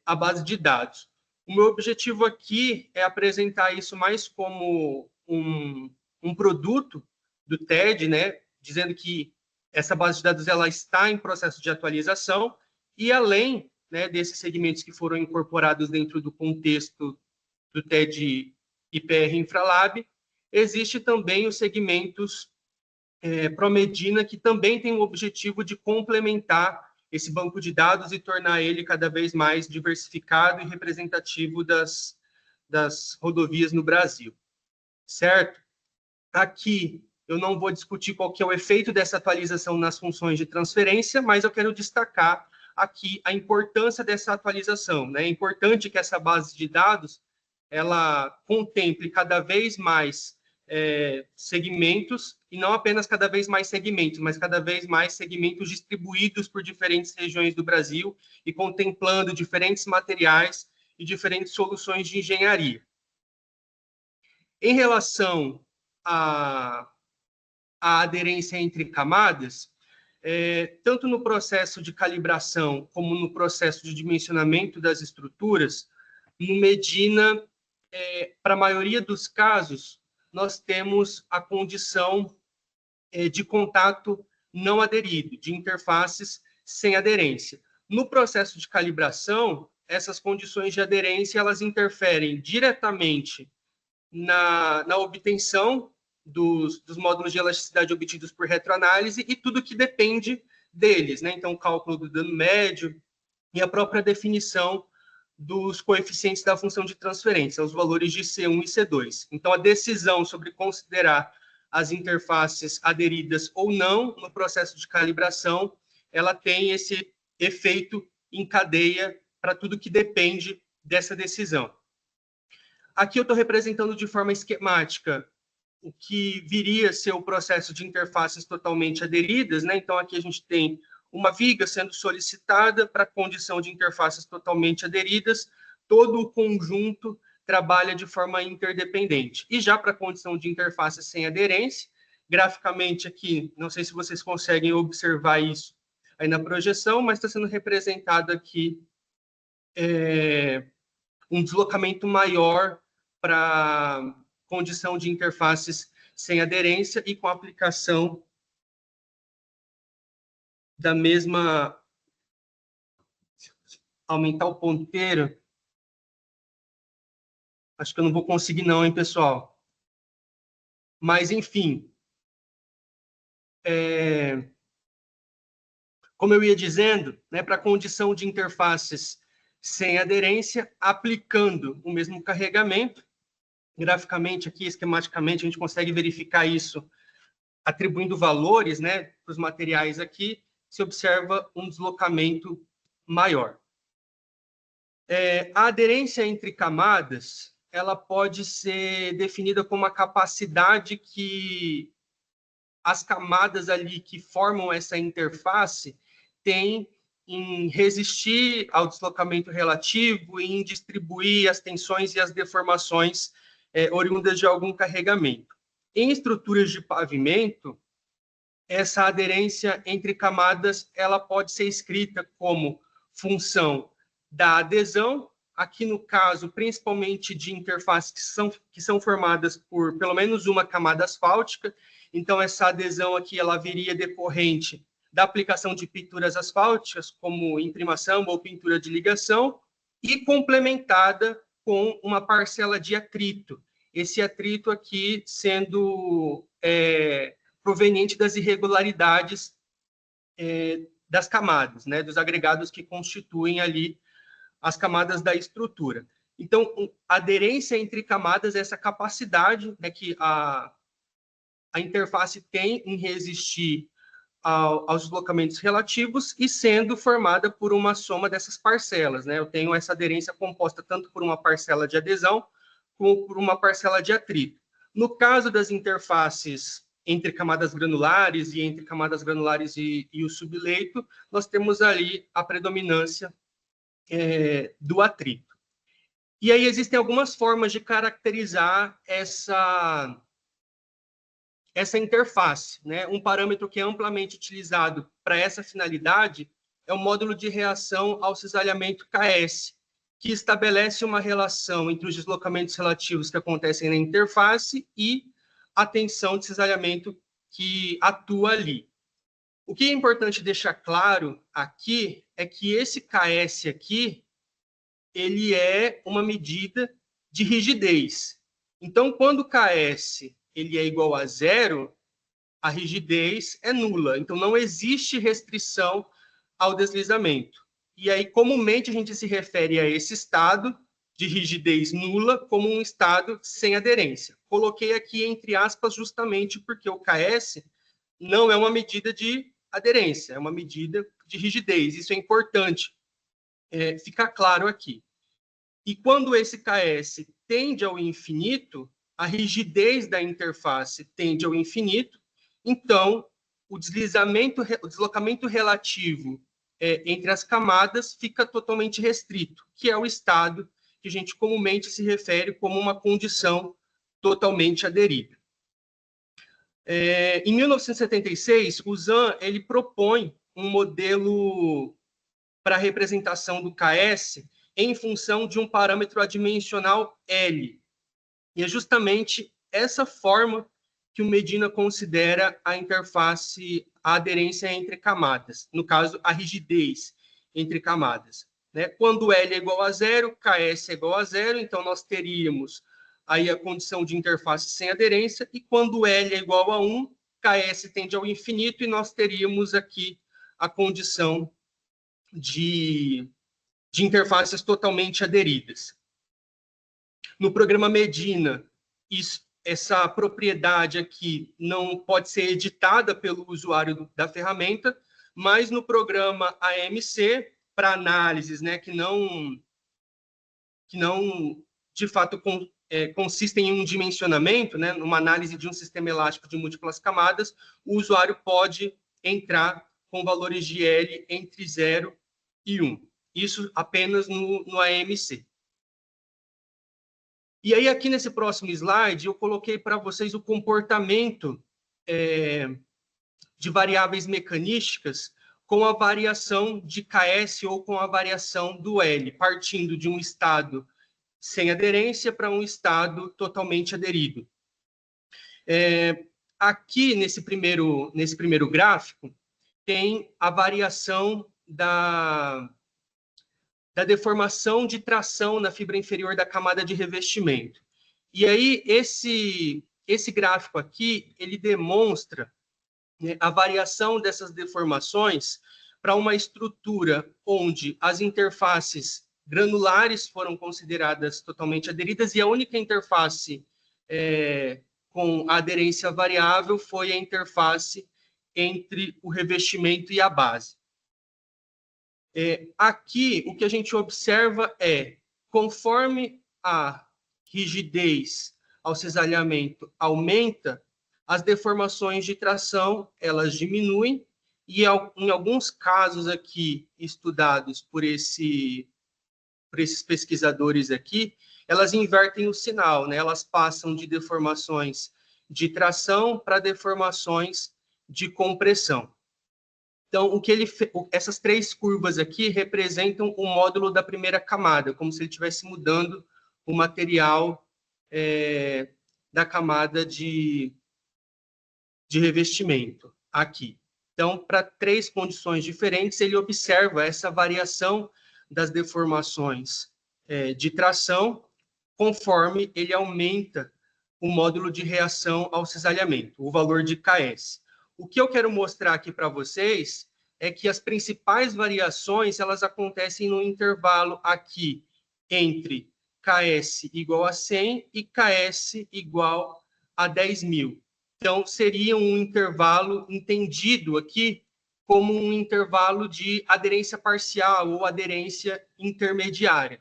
à base de dados. O meu objetivo aqui é apresentar isso mais como um produto do TED, né, dizendo que essa base de dados ela está em processo de atualização e, além, né, desses segmentos que foram incorporados dentro do contexto do TED IPR Infralab, existe também os segmentos ProMedina, que também tem o objetivo de complementar esse banco de dados e tornar ele cada vez mais diversificado e representativo das rodovias no Brasil. Certo? Aqui eu não vou discutir qual que é o efeito dessa atualização nas funções de transferência, mas eu quero destacar aqui a importância dessa atualização, né? É importante que essa base de dados ela contemple cada vez mais segmentos, e não apenas cada vez mais segmentos, mas cada vez mais segmentos distribuídos por diferentes regiões do Brasil e contemplando diferentes materiais e diferentes soluções de engenharia. Em relação à aderência entre camadas, tanto no processo de calibração como no processo de dimensionamento das estruturas, no Medina, para a maioria dos casos, nós temos a condição de contato não aderido, de interfaces sem aderência. No processo de calibração, essas condições de aderência elas interferem diretamente na obtenção dos módulos de elasticidade obtidos por retroanálise e tudo que depende deles, né? Então, o cálculo do dano médio e a própria definição dos coeficientes da função de transferência, os valores de C1 e C2. Então, a decisão sobre considerar as interfaces aderidas ou não no processo de calibração, ela tem esse efeito em cadeia para tudo que depende dessa decisão. Aqui eu estou representando de forma esquemática o que viria a ser o processo de interfaces totalmente aderidas, né? Então, aqui a gente tem uma viga sendo solicitada para a condição de interfaces totalmente aderidas, todo o conjunto trabalha de forma interdependente. E já para a condição de interfaces sem aderência, graficamente aqui, não sei se vocês conseguem observar isso aí na projeção, mas está sendo representado aqui um deslocamento maior para condição de interfaces sem aderência e com a aplicação da mesma... Aumentar o ponteiro. Acho que eu não vou conseguir não, hein, pessoal? Mas, enfim. Como eu ia dizendo, né, para a condição de interfaces sem aderência, aplicando o mesmo carregamento, graficamente aqui, esquematicamente, a gente consegue verificar isso atribuindo valores, né, para os materiais aqui, se observa um deslocamento maior. A aderência entre camadas, ela pode ser definida como a capacidade que as camadas ali que formam essa interface têm em resistir ao deslocamento relativo e em distribuir as tensões e as deformações oriundas de algum carregamento. Em estruturas de pavimento, essa aderência entre camadas ela pode ser escrita como função da adesão, aqui no caso, principalmente de interfaces que são formadas por pelo menos uma camada asfáltica. Então, essa adesão aqui ela viria decorrente da aplicação de pinturas asfálticas, como imprimação ou pintura de ligação, e complementada com uma parcela de atrito. Esse atrito aqui sendo proveniente das irregularidades das camadas, né, dos agregados que constituem ali as camadas da estrutura. Então, a aderência entre camadas é essa capacidade, né, que a interface tem em resistir aos deslocamentos relativos e sendo formada por uma soma dessas parcelas, né? Eu tenho essa aderência composta tanto por uma parcela de adesão como por uma parcela de atrito. No caso das interfaces entre camadas granulares e entre camadas granulares e o subleito, nós temos ali a predominância do atrito. E aí existem algumas formas de caracterizar essa interface, né? Um parâmetro que é amplamente utilizado para essa finalidade é o módulo de reação ao cisalhamento KS, que estabelece uma relação entre os deslocamentos relativos que acontecem na interface e a tensão de cisalhamento que atua ali. O que é importante deixar claro aqui é que esse KS aqui, ele é uma medida de rigidez. Então, quando o KS ele é igual a zero, a rigidez é nula. Então, não existe restrição ao deslizamento. E aí, comumente, a gente se refere a esse estado de rigidez nula como um estado sem aderência. Coloquei aqui entre aspas justamente porque o KS não é uma medida de aderência, é uma medida de rigidez. Isso é importante ficar claro aqui. E quando esse KS tende ao infinito, a rigidez da interface tende ao infinito, então o deslocamento relativo entre as camadas fica totalmente restrito, que é o estado que a gente comumente se refere como uma condição totalmente aderida. Em 1976, o Zahn ele propõe um modelo para a representação do KS em função de um parâmetro adimensional L. E é justamente essa forma que o Medina considera a interface, a aderência entre camadas, no caso, a rigidez entre camadas. Né? Quando L é igual a zero, KS é igual a zero, então nós teríamos aí a condição de interface sem aderência, e quando L é igual a 1, KS tende ao infinito, e nós teríamos aqui a condição de interfaces totalmente aderidas. No programa Medina, essa propriedade aqui não pode ser editada pelo usuário da ferramenta, mas no programa AMC, para análises, né, que não de fato consistem em um dimensionamento, né, numa análise de um sistema elástico de múltiplas camadas, o usuário pode entrar com valores de L entre 0 e 1. Isso apenas no AMC. E aí, aqui nesse próximo slide, eu coloquei para vocês o comportamento de variáveis mecanísticas com a variação de KS ou com a variação do L, partindo de um estado sem aderência para um estado totalmente aderido. Aqui, nesse primeiro gráfico, tem a variação da deformação de tração na fibra inferior da camada de revestimento. E aí, esse gráfico aqui, ele demonstra, né, a variação dessas deformações para uma estrutura onde as interfaces granulares foram consideradas totalmente aderidas e a única interface com aderência variável foi a interface entre o revestimento e a base. Aqui, o que a gente observa é, conforme a rigidez ao cisalhamento aumenta, as deformações de tração, elas diminuem, e em alguns casos aqui, estudados por esses pesquisadores aqui, elas invertem o sinal, né? Elas passam de deformações de tração para deformações de compressão. Então, essas três curvas aqui representam o módulo da primeira camada, como se ele estivesse mudando o material da camada de revestimento aqui. Então, para três condições diferentes, ele observa essa variação das deformações de tração conforme ele aumenta o módulo de reação ao cisalhamento, o valor de KS. O que eu quero mostrar aqui para vocês é que as principais variações, elas acontecem no intervalo aqui entre KS igual a 100 e KS igual a 10.000. Então, seria um intervalo entendido aqui como um intervalo de aderência parcial ou aderência intermediária.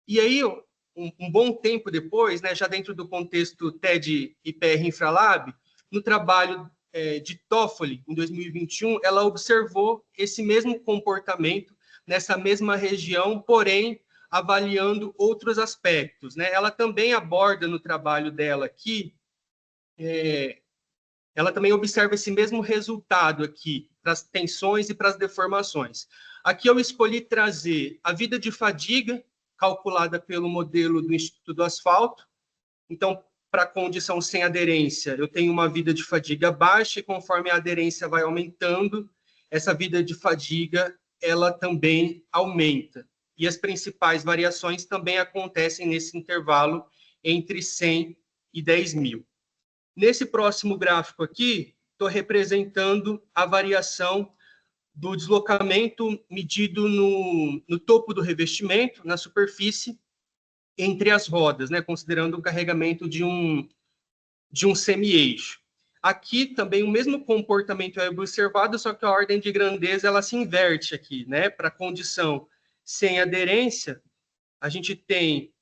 E aí, um bom tempo depois, né, já dentro do contexto TED e PR Infralab, no trabalho de Toffoli, em 2021, ela observou esse mesmo comportamento nessa mesma região, porém, avaliando outros aspectos, né? Ela também aborda no trabalho dela aqui, ela também observa esse mesmo resultado aqui, para as tensões e para as deformações. Aqui eu escolhi trazer a vida de fadiga, calculada pelo modelo do Instituto do Asfalto. Então, para a condição sem aderência, eu tenho uma vida de fadiga baixa, e conforme a aderência vai aumentando, essa vida de fadiga, ela também aumenta. E as principais variações também acontecem nesse intervalo entre 100 e 10.000. Nesse próximo gráfico aqui, estou representando a variação do deslocamento medido no topo do revestimento, na superfície, entre as rodas, né, considerando o carregamento de um semi-eixo. Aqui também o mesmo comportamento é observado, só que a ordem de grandeza ela se inverte aqui, né? Para a condição sem aderência, a gente tem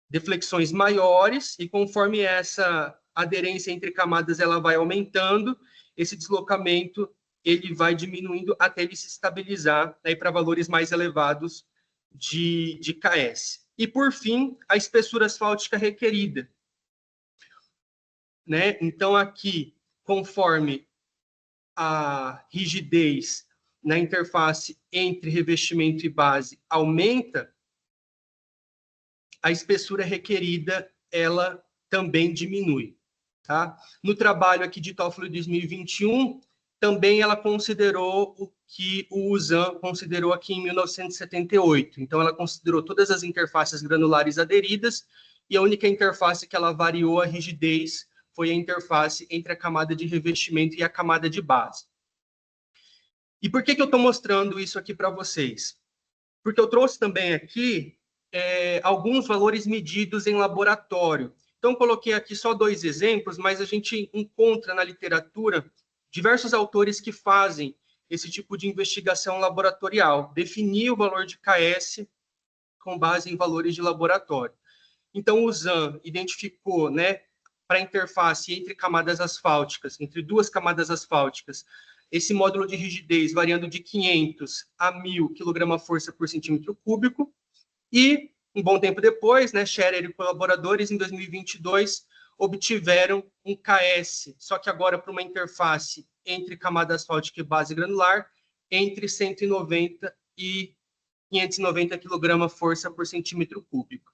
deflexões maiores, e conforme essa aderência entre camadas ela vai aumentando, esse deslocamento ele vai diminuindo até ele se estabilizar, né, para valores mais elevados de KS. E, por fim, a espessura asfáltica requerida. Né? Então, aqui, conforme a rigidez na interface entre revestimento e base aumenta, a espessura requerida ela também diminui. Tá? No trabalho aqui de Toffoli 2021, também ela considerou o que o USAN considerou aqui em 1978. Então, ela considerou todas as interfaces granulares aderidas, e a única interface que ela variou a rigidez foi a interface entre a camada de revestimento e a camada de base. E por que eu estou mostrando isso aqui para vocês? Porque eu trouxe também aqui alguns valores medidos em laboratório. Então, coloquei aqui só 2 exemplos, mas a gente encontra na literatura diversos autores que fazem esse tipo de investigação laboratorial, definir o valor de KS com base em valores de laboratório. Então, o ZAN identificou, né, para a interface entre camadas asfálticas, entre 2 camadas asfálticas, esse módulo de rigidez variando de 500 a 1.000 kg/força por centímetro cúbico, e um bom tempo depois, né, Scherer e colaboradores, em 2022, obtiveram um KS, só que agora para uma interface entre camada asfáltica e base granular, entre 190 e 590 kg/força por centímetro cúbico.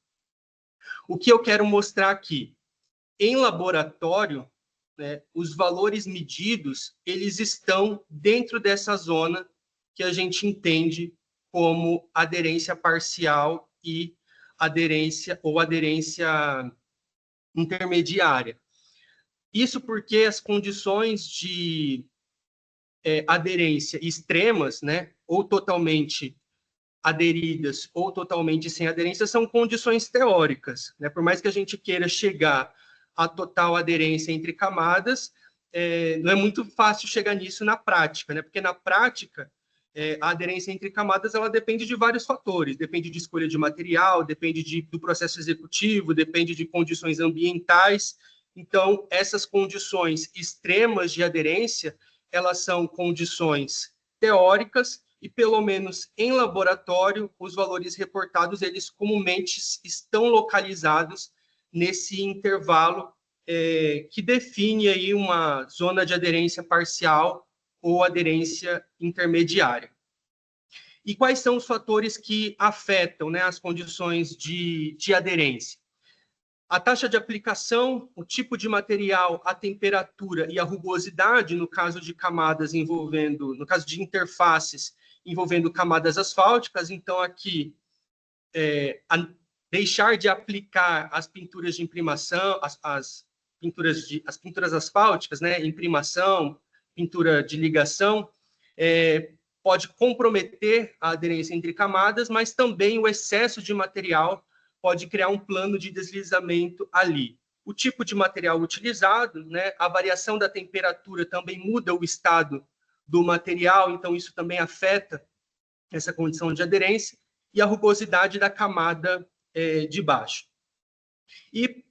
O que eu quero mostrar aqui? Em laboratório, né, os valores medidos, eles estão dentro dessa zona que a gente entende como aderência parcial e aderência ou aderência intermediária. Isso porque as condições de aderência extremas, né, ou totalmente aderidas ou totalmente sem aderência, são condições teóricas, né? Por mais que a gente queira chegar à total aderência entre camadas, não é muito fácil chegar nisso na prática, né? Porque na prática, a aderência entre camadas ela depende de vários fatores, depende de escolha de material, depende do processo executivo, depende de condições ambientais. Então, essas condições extremas de aderência, elas são condições teóricas e, pelo menos em laboratório, os valores reportados, eles comumente estão localizados nesse intervalo que define aí uma zona de aderência parcial ou aderência intermediária. E quais são os fatores que afetam, né, as condições de aderência? A taxa de aplicação, o tipo de material, a temperatura e a rugosidade, no caso de camadas envolvendo, no caso de interfaces envolvendo camadas asfálticas. Então, aqui, deixar de aplicar as pinturas de imprimação, as pinturas asfálticas, né, imprimação, pintura de ligação, pode comprometer a aderência entre camadas, mas também o excesso de material pode criar um plano de deslizamento ali. O tipo de material utilizado, né, a variação da temperatura também muda o estado do material, então isso também afeta essa condição de aderência, e a rugosidade da camada de baixo. E,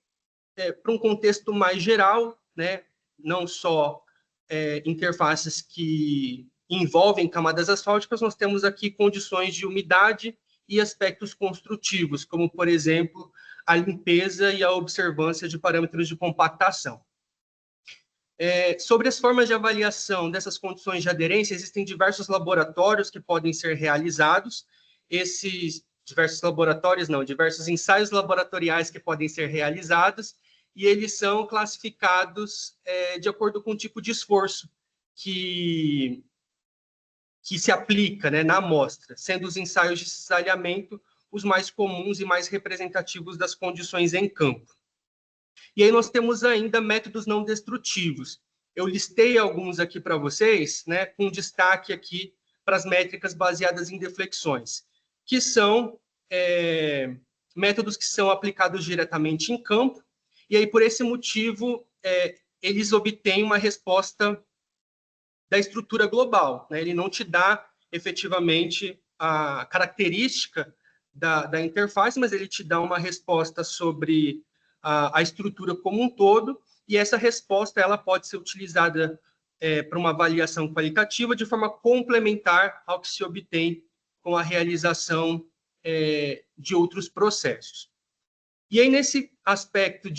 para um contexto mais geral, né, não só interfaces que envolvem camadas asfálticas, nós temos aqui condições de umidade e aspectos construtivos, como, por exemplo, a limpeza e a observância de parâmetros de compactação. Sobre as formas de avaliação dessas condições de aderência, existem diversos laboratórios que podem ser realizados. Esses diversos ensaios laboratoriais que podem ser realizados, e eles são classificados de acordo com o tipo de esforço que se aplica, né, na amostra, sendo os ensaios de cisalhamento os mais comuns e mais representativos das condições em campo. E aí nós temos ainda métodos não destrutivos. Eu listei alguns aqui para vocês, né, com destaque aqui para as métricas baseadas em deflexões, que são métodos que são aplicados diretamente em campo, e aí por esse motivo eles obtêm uma resposta da estrutura global, né? Ele não te dá efetivamente a característica da interface, mas ele te dá uma resposta sobre a estrutura como um todo, e essa resposta ela pode ser utilizada para uma avaliação qualitativa de forma complementar ao que se obtém com a realização de outros processos. E aí, nesse aspecto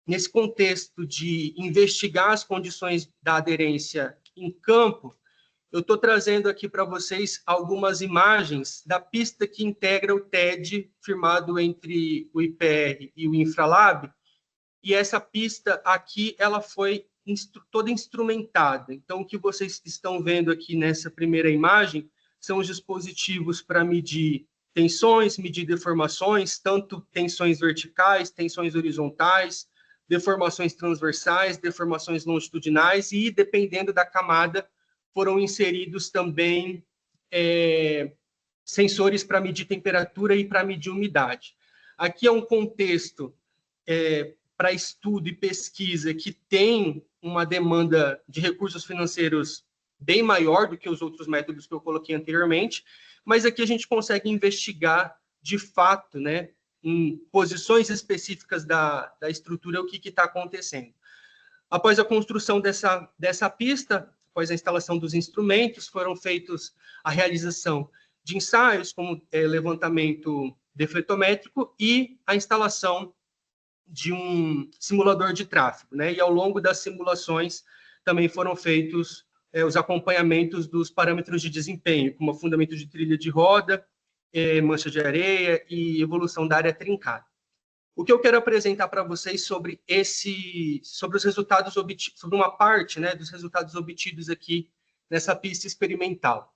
nesse contexto de investigar as condições da aderência em campo, eu estou trazendo aqui para vocês algumas imagens da pista que integra o TED, firmado entre o IPR e o Infralab, e essa pista aqui, ela foi toda instrumentada. Então, o que vocês estão vendo aqui nessa primeira imagem são os dispositivos para medir tensões, medir deformações, tanto tensões verticais, tensões horizontais, deformações transversais, deformações longitudinais, e, dependendo da camada, foram inseridos também sensores para medir temperatura e para medir umidade. Aqui é um contexto para estudo e pesquisa que tem uma demanda de recursos financeiros bem maior do que os outros métodos que eu coloquei anteriormente, mas aqui a gente consegue investigar, de fato, né, em posições específicas da estrutura, o que está acontecendo. Após a construção dessa pista, após a instalação dos instrumentos, foram feitos a realização de ensaios, como levantamento defletométrico e a instalação de um simulador de tráfego, né? E ao longo das simulações também foram feitos os acompanhamentos dos parâmetros de desempenho, como afundamento de trilha de roda, mancha de areia e evolução da área trincada. O que eu quero apresentar para vocês sobre os resultados obtidos, sobre uma parte, né, dos resultados obtidos aqui nessa pista experimental.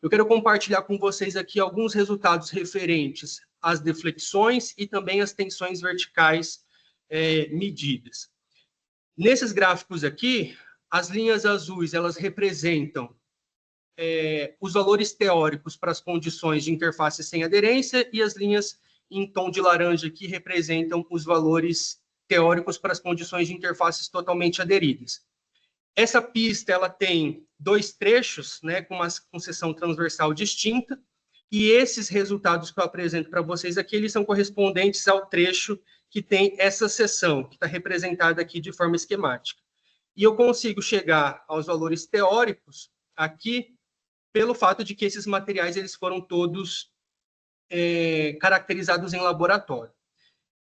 Eu quero compartilhar com vocês aqui alguns resultados referentes às deflexões e também às tensões verticais medidas. Nesses gráficos aqui, as linhas azuis, elas representam os valores teóricos para as condições de interface sem aderência, e as linhas em tom de laranja aqui representam os valores teóricos para as condições de interfaces totalmente aderidas. Essa pista ela tem 2 trechos, né, com seção transversal distinta, e esses resultados que eu apresento para vocês aqui, eles são correspondentes ao trecho que tem essa seção, que está representada aqui de forma esquemática. E eu consigo chegar aos valores teóricos aqui pelo fato de que esses materiais eles foram todos caracterizados em laboratório.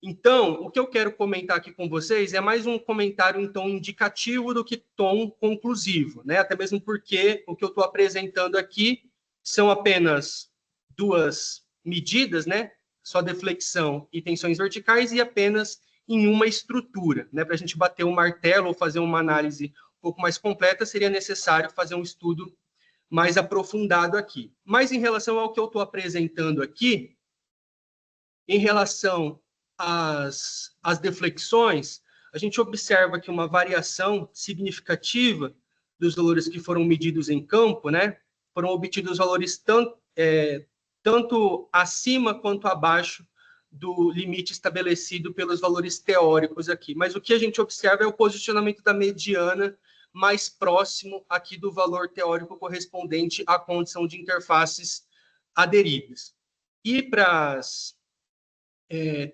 Então, o que eu quero comentar aqui com vocês é mais um comentário em tom indicativo do que tom conclusivo, né? Até mesmo porque o que eu estou apresentando aqui são apenas 2 medidas, né? Só deflexão e tensões verticais e apenas em uma estrutura, né? Para a gente bater o martelo ou fazer uma análise um pouco mais completa, seria necessário fazer um estudo mais aprofundado aqui. Mas em relação ao que eu estou apresentando aqui, em relação às deflexões, a gente observa que uma variação significativa dos valores que foram medidos em campo, né? Foram obtidos valores tanto acima quanto abaixo do limite estabelecido pelos valores teóricos aqui. Mas o que a gente observa é o posicionamento da mediana mais próximo aqui do valor teórico correspondente à condição de interfaces aderidas. E para as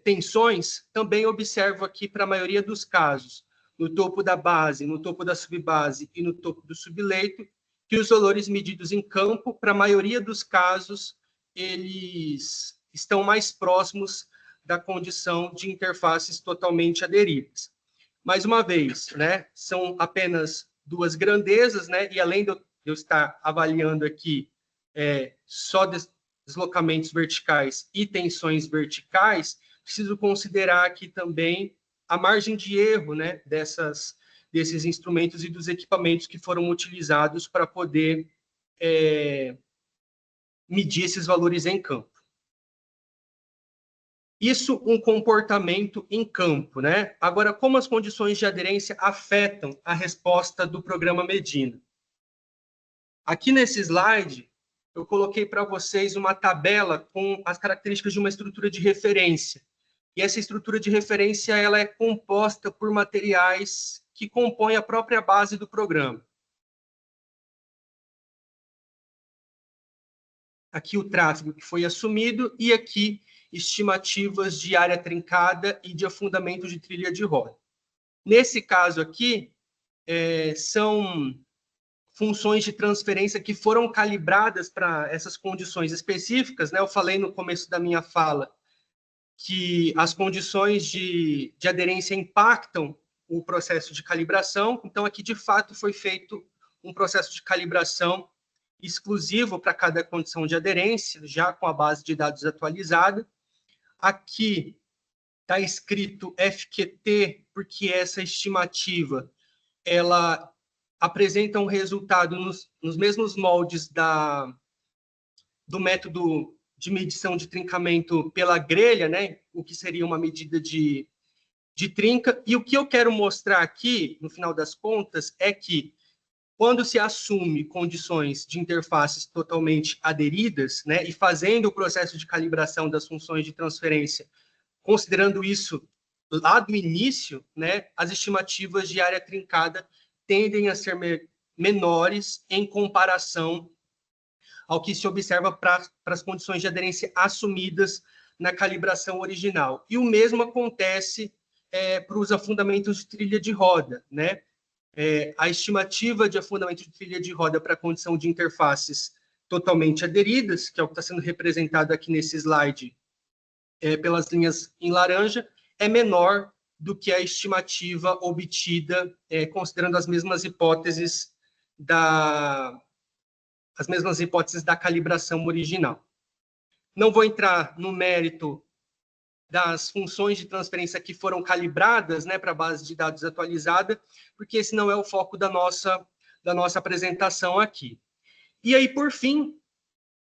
tensões, também observo aqui, para a maioria dos casos, no topo da base, no topo da subbase e no topo do subleito, que os valores medidos em campo, para a maioria dos casos, eles estão mais próximos da condição de interfaces totalmente aderidas. Mais uma vez, né, são apenas 2 grandezas, né, e além de eu estar avaliando aqui só deslocamentos verticais e tensões verticais, preciso considerar aqui também a margem de erro, né, desses instrumentos e dos equipamentos que foram utilizados para poder medir esses valores em campo. Isso um comportamento em campo, né? Agora, como as condições de aderência afetam a resposta do programa Medina? Aqui nesse slide, eu coloquei para vocês uma tabela com as características de uma estrutura de referência. E essa estrutura de referência ela é composta por materiais que compõem a própria base do programa. Aqui o tráfego que foi assumido e aqui estimativas de área trincada e de afundamento de trilha de roda. Nesse caso aqui, são funções de transferência que foram calibradas para essas condições específicas, né? Eu falei no começo da minha fala que as condições de aderência impactam o processo de calibração, então aqui de fato foi feito um processo de calibração exclusivo para cada condição de aderência, já com a base de dados atualizada. Aqui está escrito FQT, porque essa estimativa ela apresenta um resultado nos mesmos moldes do método de medição de trincamento pela grelha, né? O que seria uma medida de trinca. E o que eu quero mostrar aqui, no final das contas, é que quando se assume condições de interfaces totalmente aderidas, né, e fazendo o processo de calibração das funções de transferência, considerando isso lá do início, né, as estimativas de área trincada tendem a ser menores em comparação ao que se observa para as condições de aderência assumidas na calibração original. E o mesmo acontece para os afundamentos de trilha de roda, né? A estimativa de afundamento de trilha de roda para a condição de interfaces totalmente aderidas, que é o que está sendo representado aqui nesse slide pelas linhas em laranja, é menor do que a estimativa obtida considerando as mesmas hipóteses da calibração original. Não vou entrar no mérito das funções de transferência que foram calibradas, né, para a base de dados atualizada, porque esse não é o foco da nossa apresentação aqui. E aí, por fim,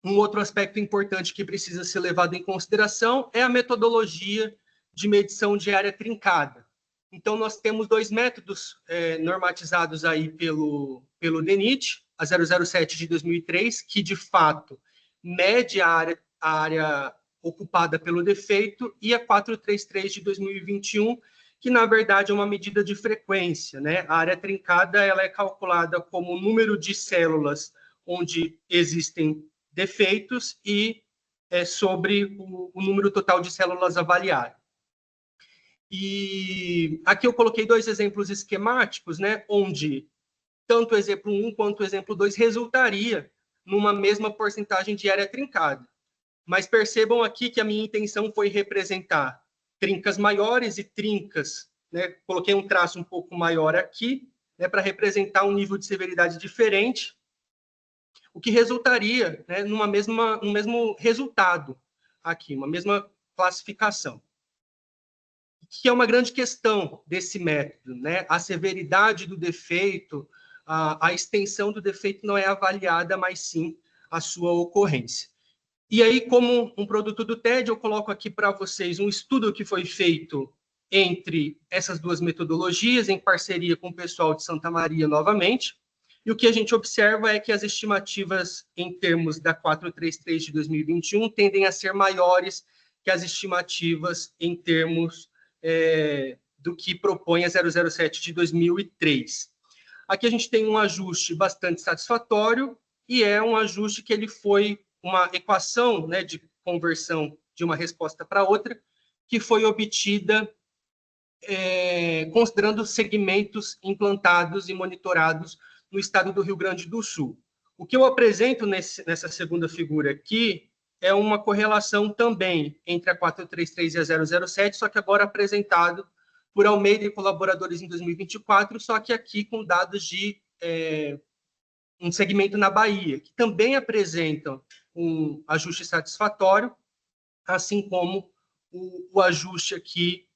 um outro aspecto importante que precisa ser levado em consideração é a metodologia de medição de área trincada. Então, nós temos 2 métodos normatizados aí pelo DENIT, a 007 de 2003, que, de fato, mede a área ocupada pelo defeito, e a 433 de 2021, que na verdade é uma medida de frequência, né? A área trincada ela é calculada como o número de células onde existem defeitos e sobre o número total de células avaliado. E aqui eu coloquei 2 exemplos esquemáticos, né? Onde tanto o exemplo 1 quanto o exemplo 2 resultaria numa mesma porcentagem de área trincada. Mas percebam aqui que a minha intenção foi representar trincas maiores e trincas, né? Coloquei um traço um pouco maior aqui, né, para representar um nível de severidade diferente, o que resultaria, né, no mesmo resultado aqui, uma mesma classificação. Que é uma grande questão desse método, né? A severidade do defeito, a extensão do defeito não é avaliada, mas sim a sua ocorrência. E aí, como um produto do TED, eu coloco aqui para vocês um estudo que foi feito entre essas 2 metodologias, em parceria com o pessoal de Santa Maria novamente, e o que a gente observa é que as estimativas em termos da 433 de 2021 tendem a ser maiores que as estimativas em termos do que propõe a 007 de 2003. Aqui a gente tem um ajuste bastante satisfatório, e é um ajuste que ele foi uma equação, né, de conversão de uma resposta para outra, que foi obtida considerando segmentos implantados e monitorados no estado do Rio Grande do Sul. O que eu apresento nessa segunda figura aqui é uma correlação também entre a 433 e a 007, só que agora apresentado por Almeida e colaboradores em 2024, só que aqui com dados de um segmento na Bahia, que também apresentam um ajuste satisfatório, assim como o ajuste aqui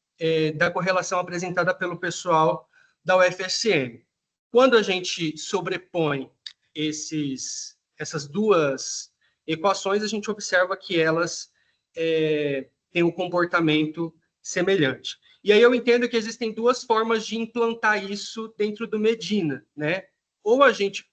da correlação apresentada pelo pessoal da UFSM. Quando a gente sobrepõe essas 2 equações, a gente observa que elas têm um comportamento semelhante. E aí eu entendo que existem 2 formas de implantar isso dentro do Medina, né? Ou a gente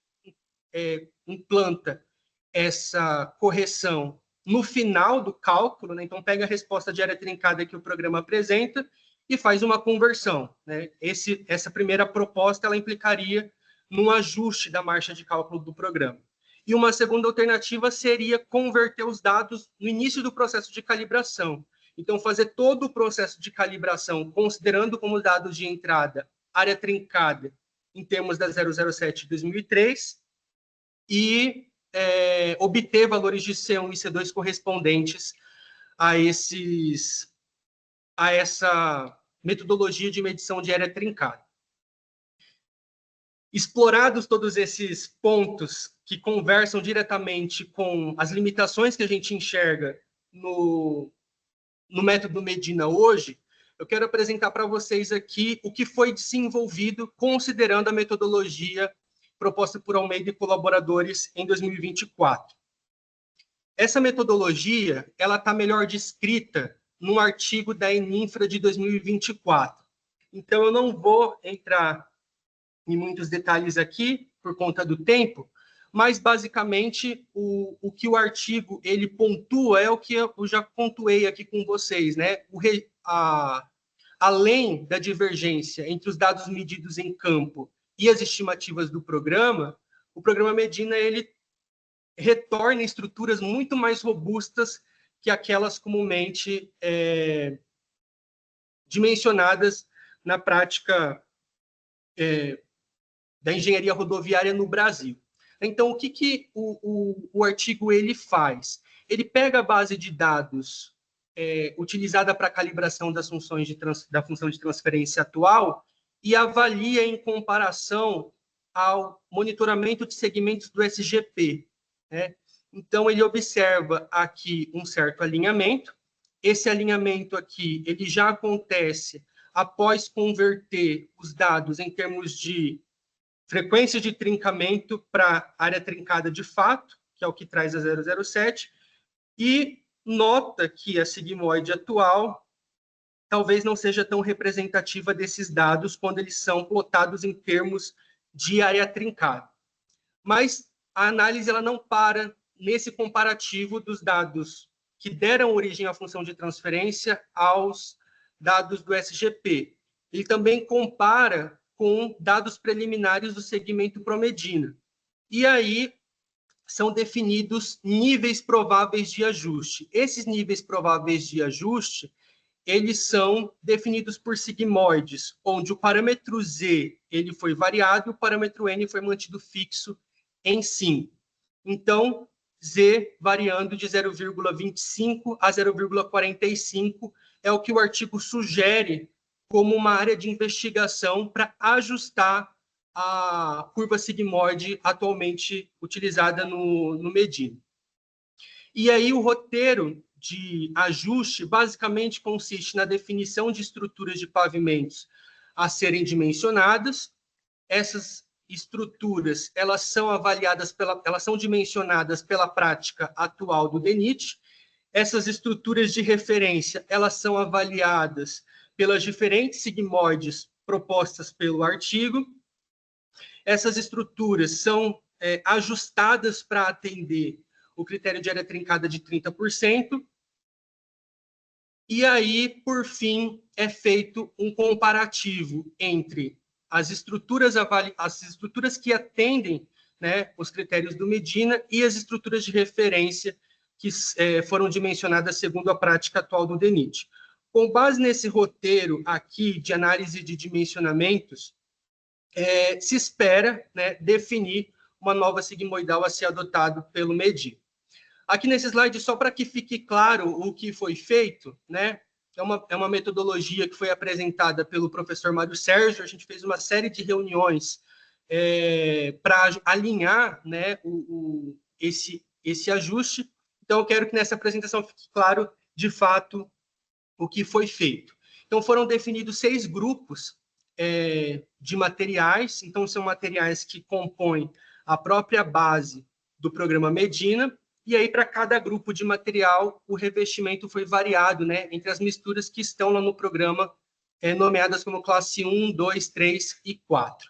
implanta essa correção no final do cálculo, né? Então pega a resposta de área trincada que o programa apresenta e faz uma conversão, né? Essa primeira proposta ela implicaria num ajuste da marcha de cálculo do programa. E uma segunda alternativa seria converter os dados no início do processo de calibração. Então, fazer todo o processo de calibração, considerando como dados de entrada área trincada em termos da 007 de 2003 e obter valores de C1 e C2 correspondentes a essa metodologia de medição de área trincada. Explorados todos esses pontos que conversam diretamente com as limitações que a gente enxerga no método Medina hoje, eu quero apresentar para vocês aqui o que foi desenvolvido considerando a metodologia proposta por Almeida e colaboradores em 2024. Essa metodologia ela está melhor descrita num artigo da Eninfra de 2024. Então, eu não vou entrar em muitos detalhes aqui, por conta do tempo, mas, basicamente, o que o artigo ele pontua é o que eu já pontuei aqui com vocês, né? Além da divergência entre os dados medidos em campo e as estimativas do programa, o programa Medina ele retorna estruturas muito mais robustas que aquelas comumente dimensionadas na prática da engenharia rodoviária no Brasil. Então, o que o artigo ele faz? Ele pega a base de dados utilizada para a calibração das funções da função de transferência atual e avalia em comparação ao monitoramento de segmentos do SGP, né? Então, ele observa aqui um certo alinhamento. Esse alinhamento aqui ele já acontece após converter os dados em termos de frequência de trincamento para área trincada de fato, que é o que traz a 007, e nota que a sigmoide atual talvez não seja tão representativa desses dados quando eles são plotados em termos de área trincada. Mas a análise ela não para nesse comparativo dos dados que deram origem à função de transferência aos dados do SGP. ele também compara com dados preliminares do segmento Promedina. E aí são definidos níveis prováveis de ajuste. Esses níveis prováveis de ajuste, eles são definidos por sigmoides, onde o parâmetro Z ele foi variado e o parâmetro N foi mantido fixo em 5. Então, Z variando de 0,25 a 0,45 é o que o artigo sugere como uma área de investigação para ajustar a curva sigmoide atualmente utilizada no Medina. E aí o roteiro de ajuste basicamente consiste na definição de estruturas de pavimentos a serem dimensionadas. Essas estruturas, elas são avaliadas elas são dimensionadas pela prática atual do DENIT. Essas estruturas de referência, elas são avaliadas pelas diferentes sigmoides propostas pelo artigo. Essas estruturas são ajustadas para atender o critério de área trincada de 30%. E aí, por fim, é feito um comparativo entre as estruturas que atendem, né, os critérios do Medina e as estruturas de referência que foram dimensionadas segundo a prática atual do DENIT. Com base nesse roteiro aqui de análise de dimensionamentos, se espera, né, definir uma nova sigmoidal a ser adotado pelo Medina. Aqui nesse slide, só para que fique claro o que foi feito, né, é uma metodologia que foi apresentada pelo professor Mário Sérgio. A gente fez uma série de reuniões para alinhar, né, esse ajuste. Então, eu quero que nessa apresentação fique claro, de fato, o que foi feito. Então, foram definidos 6 grupos de materiais. Então, são materiais que compõem a própria base do programa Medina. E aí, para cada grupo de material, o revestimento foi variado, né, entre as misturas que estão lá no programa, nomeadas como classe 1, 2, 3 e 4.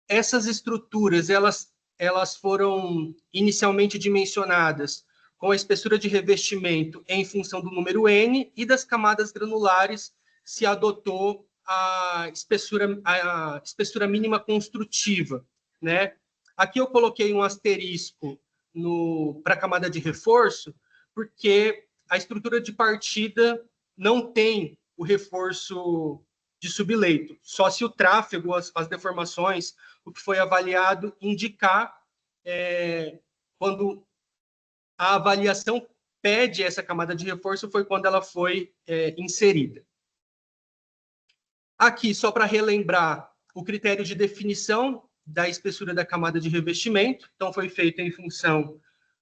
Essas estruturas, elas foram inicialmente dimensionadas com a espessura de revestimento em função do número N, e das camadas granulares se adotou a espessura mínima construtiva, né? Aqui eu coloquei um asterisco para a camada de reforço, porque a estrutura de partida não tem o reforço de subleito, só se o tráfego, as deformações, o que foi avaliado, indicar quando a avaliação pede essa camada de reforço, foi quando ela foi inserida. Aqui, só para relembrar, o critério de definição da espessura da camada de revestimento, então foi feito em função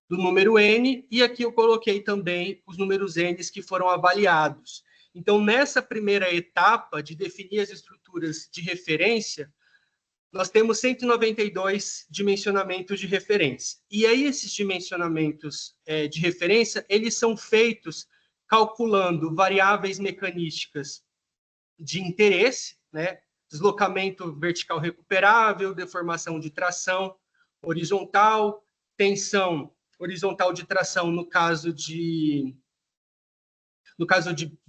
do número N, e aqui eu coloquei também os números N que foram avaliados. Então, nessa primeira etapa de definir as estruturas de referência, nós temos 192 dimensionamentos de referência. E aí, esses dimensionamentos de referência, eles são feitos calculando variáveis mecanísticas de interesse, né? Deslocamento vertical recuperável, deformação de tração horizontal, tensão horizontal de tração no caso de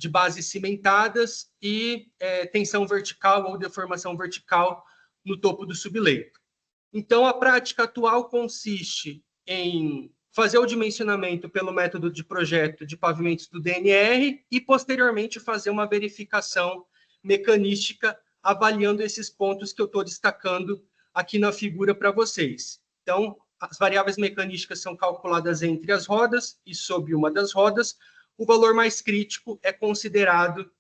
bases cimentadas, e tensão vertical ou deformação vertical no topo do subleito. Então, a prática atual consiste em fazer o dimensionamento pelo método de projeto de pavimentos do DNR e, posteriormente, fazer uma verificação mecanística avaliando esses pontos que eu estou destacando aqui na figura para vocês. Então, as variáveis mecanísticas são calculadas entre as rodas e sob uma das rodas. O valor mais crítico é considerado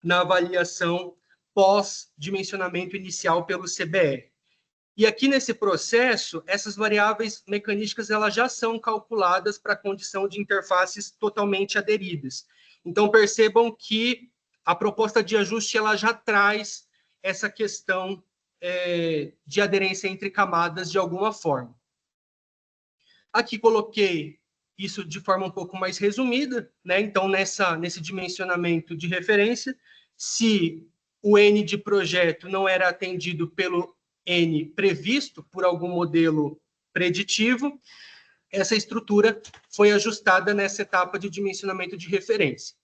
na avaliação pós-dimensionamento inicial pelo CBR. E aqui nesse processo, essas variáveis mecanísticas elas já são calculadas para a condição de interfaces totalmente aderidas. Então, percebam que a proposta de ajuste ela já traz essa questão de aderência entre camadas de alguma forma. Aqui coloquei isso de forma um pouco mais resumida, né? Então, nesse dimensionamento de referência, se o N de projeto não era atendido pelo N previsto por algum modelo preditivo, essa estrutura foi ajustada nessa etapa de dimensionamento de referência.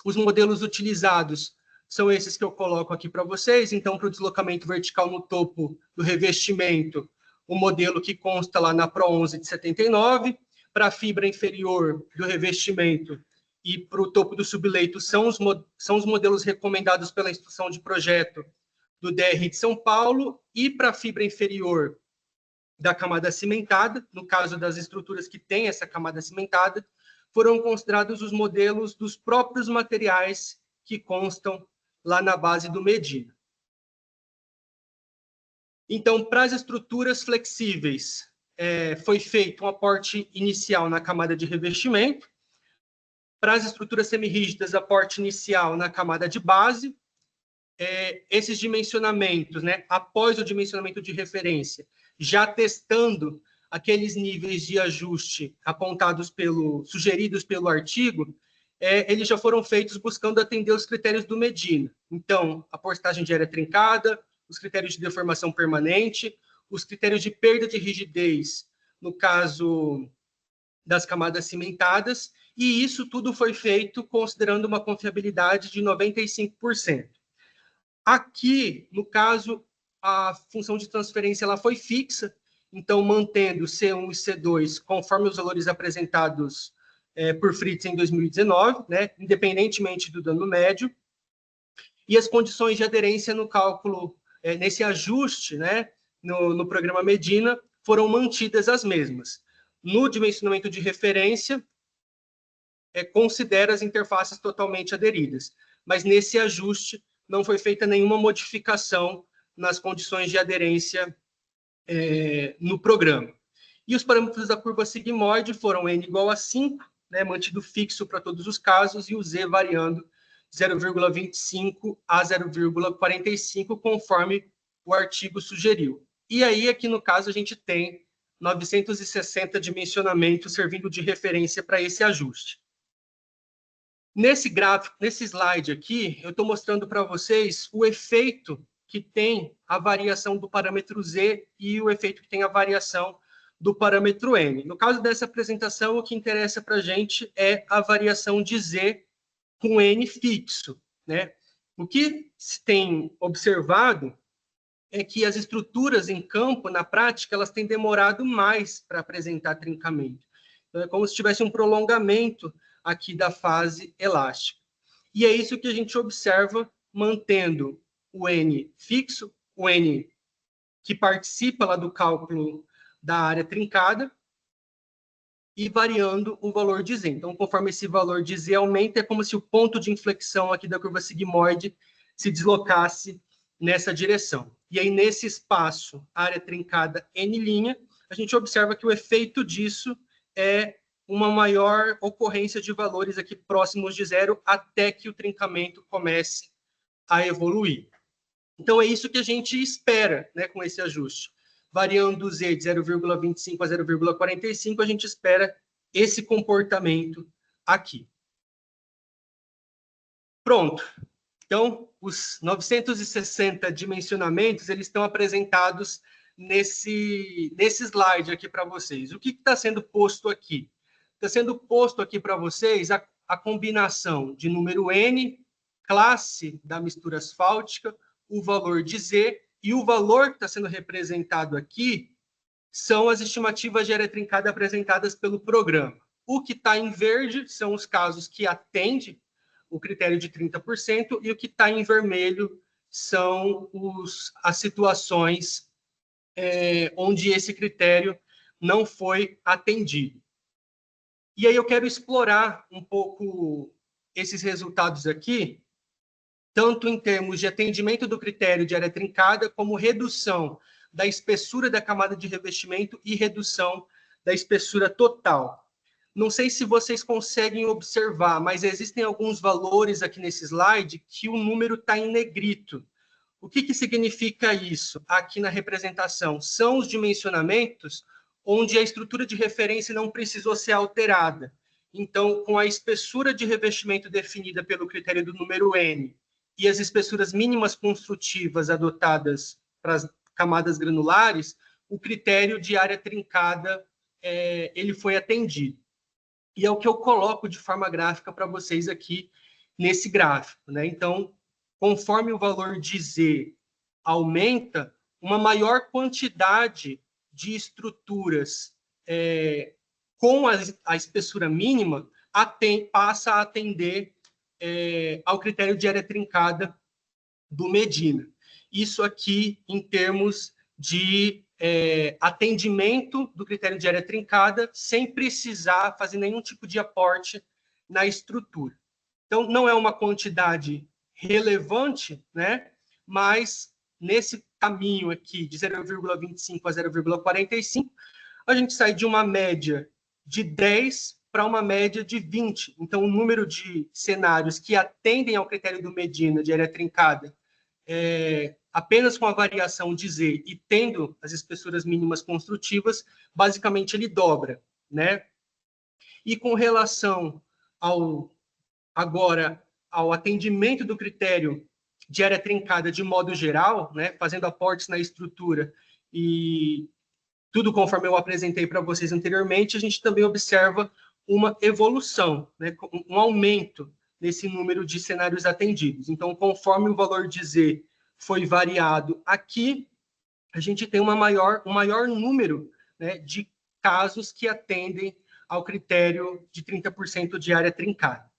Os modelos utilizados são esses que eu coloco aqui para vocês. Então, para o deslocamento vertical no topo do revestimento, o modelo que consta lá na Pro 11 de 79. Para a fibra inferior do revestimento e para o topo do subleito são os modelos recomendados pela instrução de projeto do DR de São Paulo. E para a fibra inferior da camada cimentada, no caso das estruturas que têm essa camada cimentada, foram considerados os modelos dos próprios materiais que constam lá na base do Medina. Então, para as estruturas flexíveis, foi feito um aporte inicial na camada de revestimento. Para as estruturas semirrígidas, aporte inicial na camada de base. Esses dimensionamentos, né, após o dimensionamento de referência, já testando aqueles níveis de ajuste apontados sugeridos pelo artigo, eles já foram feitos buscando atender os critérios do Medina. Então, a porcentagem de área trincada, os critérios de deformação permanente, os critérios de perda de rigidez, no caso das camadas cimentadas, e isso tudo foi feito considerando uma confiabilidade de 95%. Aqui, no caso, a função de transferência ela foi fixa, então mantendo C1 e C2 conforme os valores apresentados por Fritz em 2019, né, independentemente do dano médio, e as condições de aderência no cálculo, nesse ajuste, né, no programa Medina, foram mantidas as mesmas. No dimensionamento de referência, considera as interfaces totalmente aderidas, mas nesse ajuste não foi feita nenhuma modificação nas condições de aderência no programa. E os parâmetros da curva sigmoide foram n igual a 5, né, mantido fixo para todos os casos, e o z variando 0,25 a 0,45, conforme o artigo sugeriu. E aí, aqui no caso, a gente tem 960 dimensionamentos servindo de referência para esse ajuste. Nesse gráfico, nesse slide aqui, eu estou mostrando para vocês o efeito que tem a variação do parâmetro z e o efeito que tem a variação do parâmetro n. No caso dessa apresentação, o que interessa para a gente é a variação de z com n fixo, né? O que se tem observado é que as estruturas em campo, na prática, elas têm demorado mais para apresentar trincamento. Então, é como se tivesse um prolongamento aqui da fase elástica. E é isso que a gente observa mantendo o N fixo, o N que participa lá do cálculo da área trincada, e variando o valor de Z. Então, conforme esse valor de Z aumenta, é como se o ponto de inflexão aqui da curva sigmoide se deslocasse nessa direção. E aí, nesse espaço, área trincada N', a gente observa que o efeito disso é uma maior ocorrência de valores aqui próximos de zero, até que o trincamento comece a evoluir. Então, é isso que a gente espera, né, com esse ajuste. Variando o Z de 0,25 a 0,45, a gente espera esse comportamento aqui. Pronto. Então, os 960 dimensionamentos, eles estão apresentados nesse slide aqui para vocês. O que está sendo posto aqui? Está sendo posto aqui para vocês a combinação de número N, classe da mistura asfáltica, o valor de Z, e o valor que está sendo representado aqui são as estimativas de área trincada apresentadas pelo programa. O que está em verde são os casos que atendem o critério de 30%, e o que está em vermelho são as situações onde esse critério não foi atendido. E aí eu quero explorar um pouco esses resultados aqui, tanto em termos de atendimento do critério de área trincada, como redução da espessura da camada de revestimento e redução da espessura total. Não sei se vocês conseguem observar, mas existem alguns valores aqui nesse slide que o número está em negrito. O que significa isso aqui na representação? São os dimensionamentos onde a estrutura de referência não precisou ser alterada. Então, com a espessura de revestimento definida pelo critério do número N e as espessuras mínimas construtivas adotadas para as camadas granulares, o critério de área trincada ele foi atendido. E é o que eu coloco de forma gráfica para vocês aqui nesse gráfico, né? Então, conforme o valor de Z aumenta, uma maior quantidade de estruturas com a espessura mínima passa a atender ao critério de área trincada do Medina. Isso aqui em termos de atendimento do critério de área trincada, sem precisar fazer nenhum tipo de aporte na estrutura. Então, não é uma quantidade relevante, né? Mas nesse caminho aqui de 0,25 a 0,45, a gente sai de uma média de 10 para uma média de 20. Então, o número de cenários que atendem ao critério do Medina de área trincada apenas com a variação de Z e tendo as espessuras mínimas construtivas, basicamente ele dobra, né? E com relação agora ao atendimento do critério de área trincada de modo geral, né, fazendo aportes na estrutura e tudo conforme eu apresentei para vocês anteriormente, a gente também observa uma evolução, né, um aumento nesse número de cenários atendidos. Então, conforme o valor de Z foi variado aqui, a gente tem um maior número, né, de casos que atendem ao critério de 30% de área trincada.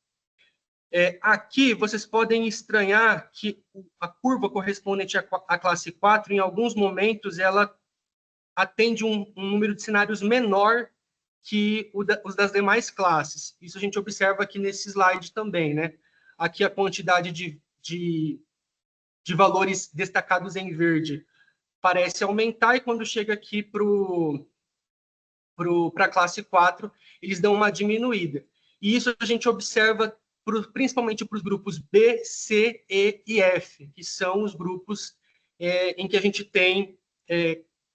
Aqui, vocês podem estranhar que a curva correspondente à classe 4, em alguns momentos, ela atende um número de cenários menor que os das demais classes. Isso a gente observa aqui nesse slide também, né? Aqui a quantidade de valores destacados em verde parece aumentar, e quando chega aqui para a classe 4, eles dão uma diminuída. E isso a gente observa principalmente para os grupos B, C, E e F, que são os grupos em que a gente tem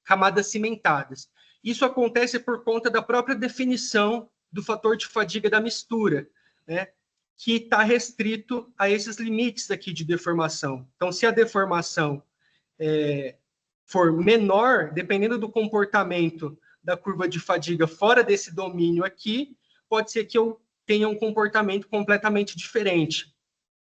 camadas cimentadas. Isso acontece por conta da própria definição do fator de fadiga da mistura, né, que está restrito a esses limites aqui de deformação. Então, se a deformação for menor, dependendo do comportamento da curva de fadiga fora desse domínio aqui, pode ser que eu tenha um comportamento completamente diferente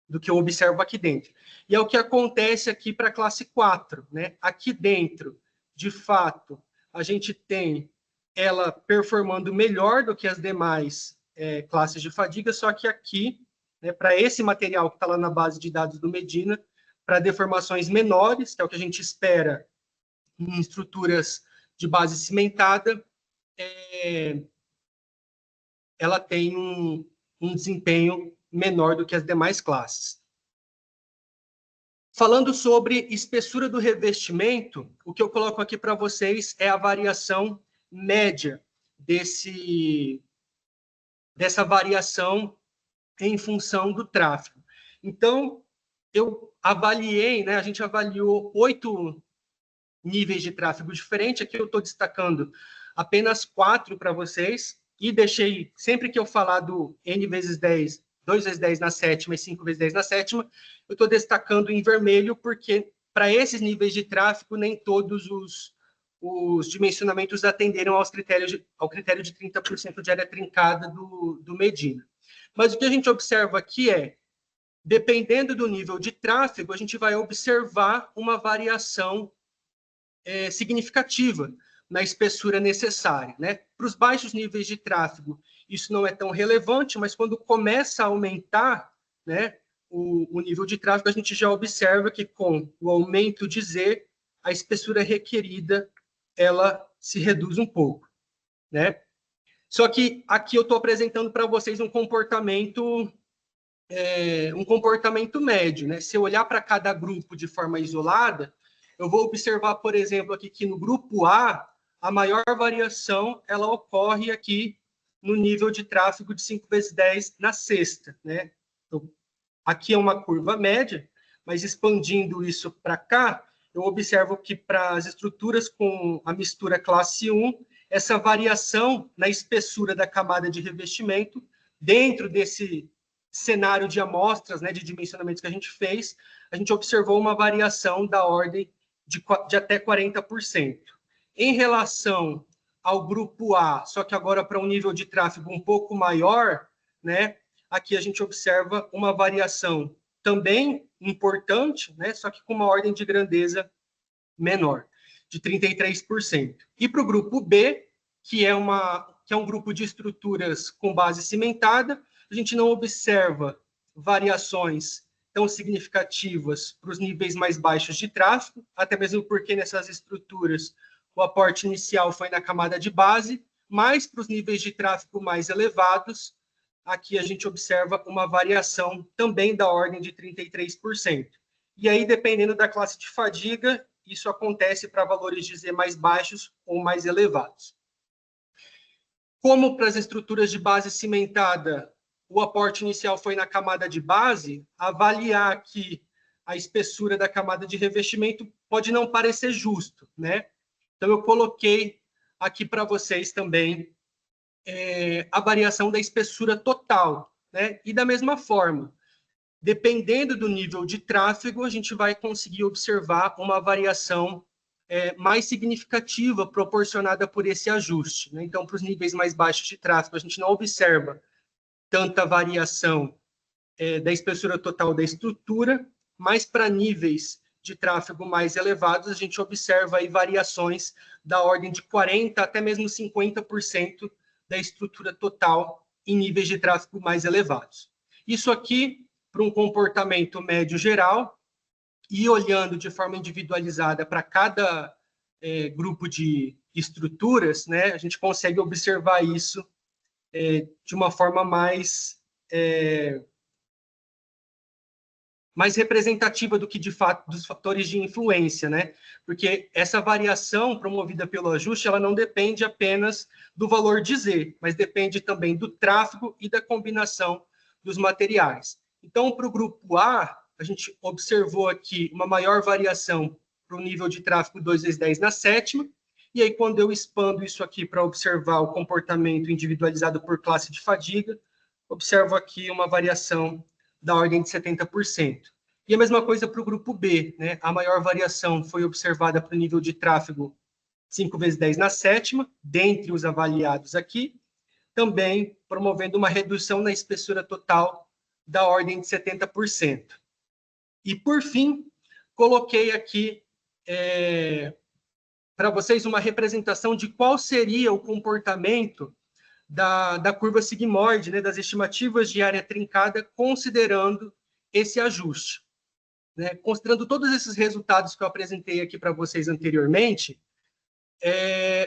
do que eu observo aqui dentro. E é o que acontece aqui para a classe 4, né? Aqui dentro, de fato, a gente tem ela performando melhor do que as demais classes de fadiga, só que aqui, né, para esse material que está lá na base de dados do Medina, para deformações menores, que é o que a gente espera em estruturas de base cimentada, ela tem um desempenho menor do que as demais classes. Falando sobre espessura do revestimento, o que eu coloco aqui para vocês é a variação média dessa variação em função do tráfego. Então, eu avaliei, né, a gente avaliou 8 níveis de tráfego diferentes. Aqui eu estou destacando apenas 4 para vocês, e deixei, sempre que eu falar do N vezes 10, 2 vezes 10 na sétima e 5 vezes 10 na sétima, eu estou destacando em vermelho, porque para esses níveis de tráfego, nem todos os dimensionamentos atenderam ao critério de 30% de área trincada do Medina. Mas o que a gente observa aqui dependendo do nível de tráfego, a gente vai observar uma variação significativa na espessura necessária, né? Para os baixos níveis de tráfego, isso não é tão relevante, mas quando começa a aumentar, né, o nível de tráfego, a gente já observa que com o aumento de Z, a espessura requerida, ela se reduz um pouco, né? Só que aqui eu estou apresentando para vocês um comportamento médio, né? Se eu olhar para cada grupo de forma isolada, eu vou observar, por exemplo, aqui que no grupo A, a maior variação ela ocorre aqui no nível de tráfego de 5 vezes 10 na sexta, né? Então, aqui é uma curva média, mas expandindo isso para cá, eu observo que para as estruturas com a mistura classe 1, essa variação na espessura da camada de revestimento, dentro desse cenário de amostras, né, de dimensionamentos que a gente fez, a gente observou uma variação da ordem de até 40%. Em relação ao grupo A, só que agora para um nível de tráfego um pouco maior, né, aqui a gente observa uma variação também importante, né, só que com uma ordem de grandeza menor, de 33%. E para o grupo B, que é um grupo de estruturas com base cimentada, a gente não observa variações tão significativas para os níveis mais baixos de tráfego, até mesmo porque nessas estruturas o aporte inicial foi na camada de base, mas para os níveis de tráfego mais elevados, aqui a gente observa uma variação também da ordem de 33%. E aí, dependendo da classe de fadiga, isso acontece para valores de Z mais baixos ou mais elevados. Como para as estruturas de base cimentada, o aporte inicial foi na camada de base, avaliar aqui a espessura da camada de revestimento pode não parecer justo, né? Então, eu coloquei aqui para vocês também a variação da espessura total, né? E da mesma forma, dependendo do nível de tráfego, a gente vai conseguir observar uma variação mais significativa proporcionada por esse ajuste, né? Então, para os níveis mais baixos de tráfego, a gente não observa tanta variação da espessura total da estrutura, mas para níveis de tráfego mais elevados, a gente observa aí variações da ordem de 40% até mesmo 50% da estrutura total em níveis de tráfego mais elevados. Isso aqui, para um comportamento médio geral, e olhando de forma individualizada para cada grupo de estruturas, né, a gente consegue observar isso de uma forma mais representativa do que, de fato, dos fatores de influência, né? Porque essa variação promovida pelo ajuste, ela não depende apenas do valor de Z, mas depende também do tráfego e da combinação dos materiais. Então, para o grupo A, a gente observou aqui uma maior variação para o nível de tráfego 2/10 na sétima, e aí quando eu expando isso aqui para observar o comportamento individualizado por classe de fadiga, observo aqui uma variação da ordem de 70%. E a mesma coisa para o grupo B, né? A maior variação foi observada para o nível de tráfego 5/10 na sétima, dentre os avaliados aqui, também promovendo uma redução na espessura total da ordem de 70%. E, por fim, coloquei aqui para vocês uma representação de qual seria o comportamento da curva sigmoide, né, das estimativas de área trincada, considerando esse ajuste. Né? Considerando todos esses resultados que eu apresentei aqui para vocês anteriormente,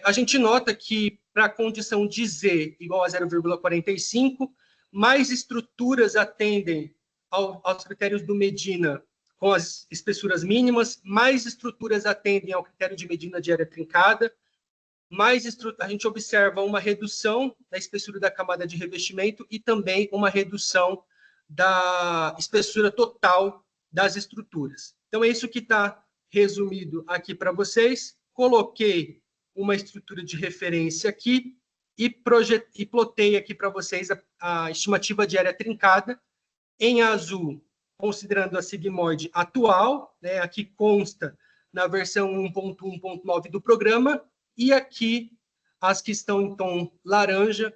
a gente nota que, para a condição de Z igual a 0,45, mais estruturas atendem aos critérios do Medina com as espessuras mínimas, mais estruturas atendem ao critério de Medina de área trincada, a gente observa uma redução da espessura da camada de revestimento e também uma redução da espessura total das estruturas. Então, é isso que está resumido aqui para vocês. Coloquei uma estrutura de referência aqui e plotei aqui para vocês a estimativa de área trincada. Em azul, considerando a sigmoide atual, né, aqui consta na versão 1.1.9 do programa, e aqui as que estão em tom laranja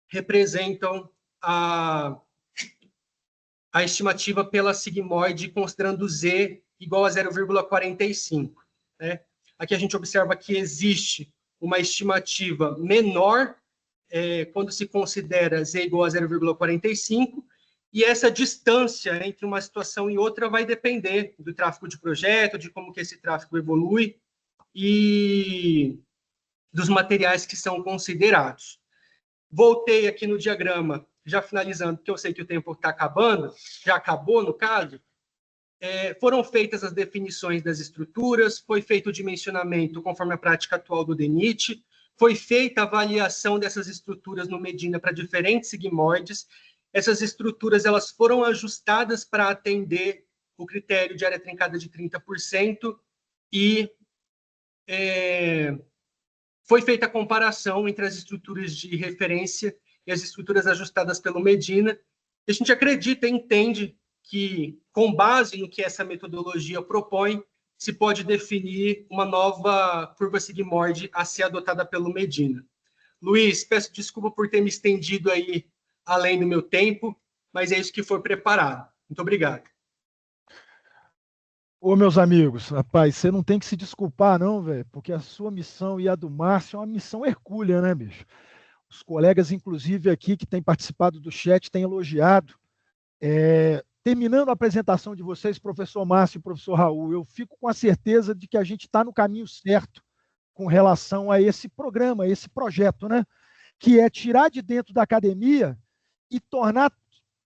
representam a estimativa pela sigmoide, considerando Z igual a 0,45. Né? Aqui a gente observa que existe uma estimativa menor quando se considera Z igual a 0,45, e essa distância entre uma situação e outra vai depender do tráfego de projeto, de como que esse tráfego evolui e dos materiais que são considerados. Voltei aqui no diagrama, já finalizando, porque eu sei que o tempo está acabando, já acabou no caso. Foram feitas as definições das estruturas, foi feito o dimensionamento conforme a prática atual do DENIT, foi feita a avaliação dessas estruturas no Medina para diferentes sigmoides. Essas estruturas elas foram ajustadas para atender o critério de área trincada de 30% e foi feita a comparação entre as estruturas de referência e as estruturas ajustadas pelo Medina. A gente acredita e entende que, com base no que essa metodologia propõe, se pode definir uma nova curva sigmoide a ser adotada pelo Medina. Luiz, peço desculpa por ter me estendido aí além do meu tempo, mas é isso que foi preparado. Muito obrigado. Ô, meus amigos, rapaz, você não tem que se desculpar, não, velho, porque a sua missão e a do Márcio é uma missão hercúlea, né, bicho? Os colegas, inclusive, aqui que têm participado do chat, têm elogiado. Terminando a apresentação de vocês, professor Márcio e professor Raul, eu fico com a certeza de que a gente está no caminho certo com relação a esse programa, a esse projeto, né? Que é tirar de dentro da academia e tornar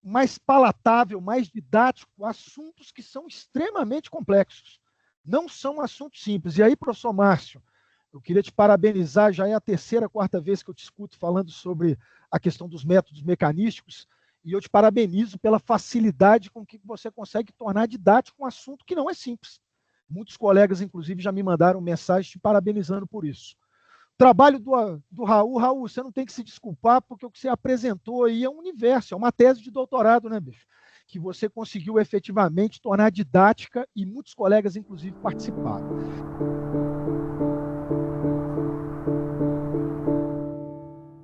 mais palatável, mais didático, assuntos que são extremamente complexos. Não são assuntos simples. E aí, professor Márcio, eu queria te parabenizar, já é a terceira, quarta vez que eu te escuto falando sobre a questão dos métodos mecanísticos, e eu te parabenizo pela facilidade com que você consegue tornar didático um assunto que não é simples. Muitos colegas, inclusive, já me mandaram mensagens te parabenizando por isso. Trabalho do Raul. Raul, você não tem que se desculpar, porque o que você apresentou aí é um universo, é uma tese de doutorado, né, bicho? Que você conseguiu efetivamente tornar didática e muitos colegas, inclusive, participaram.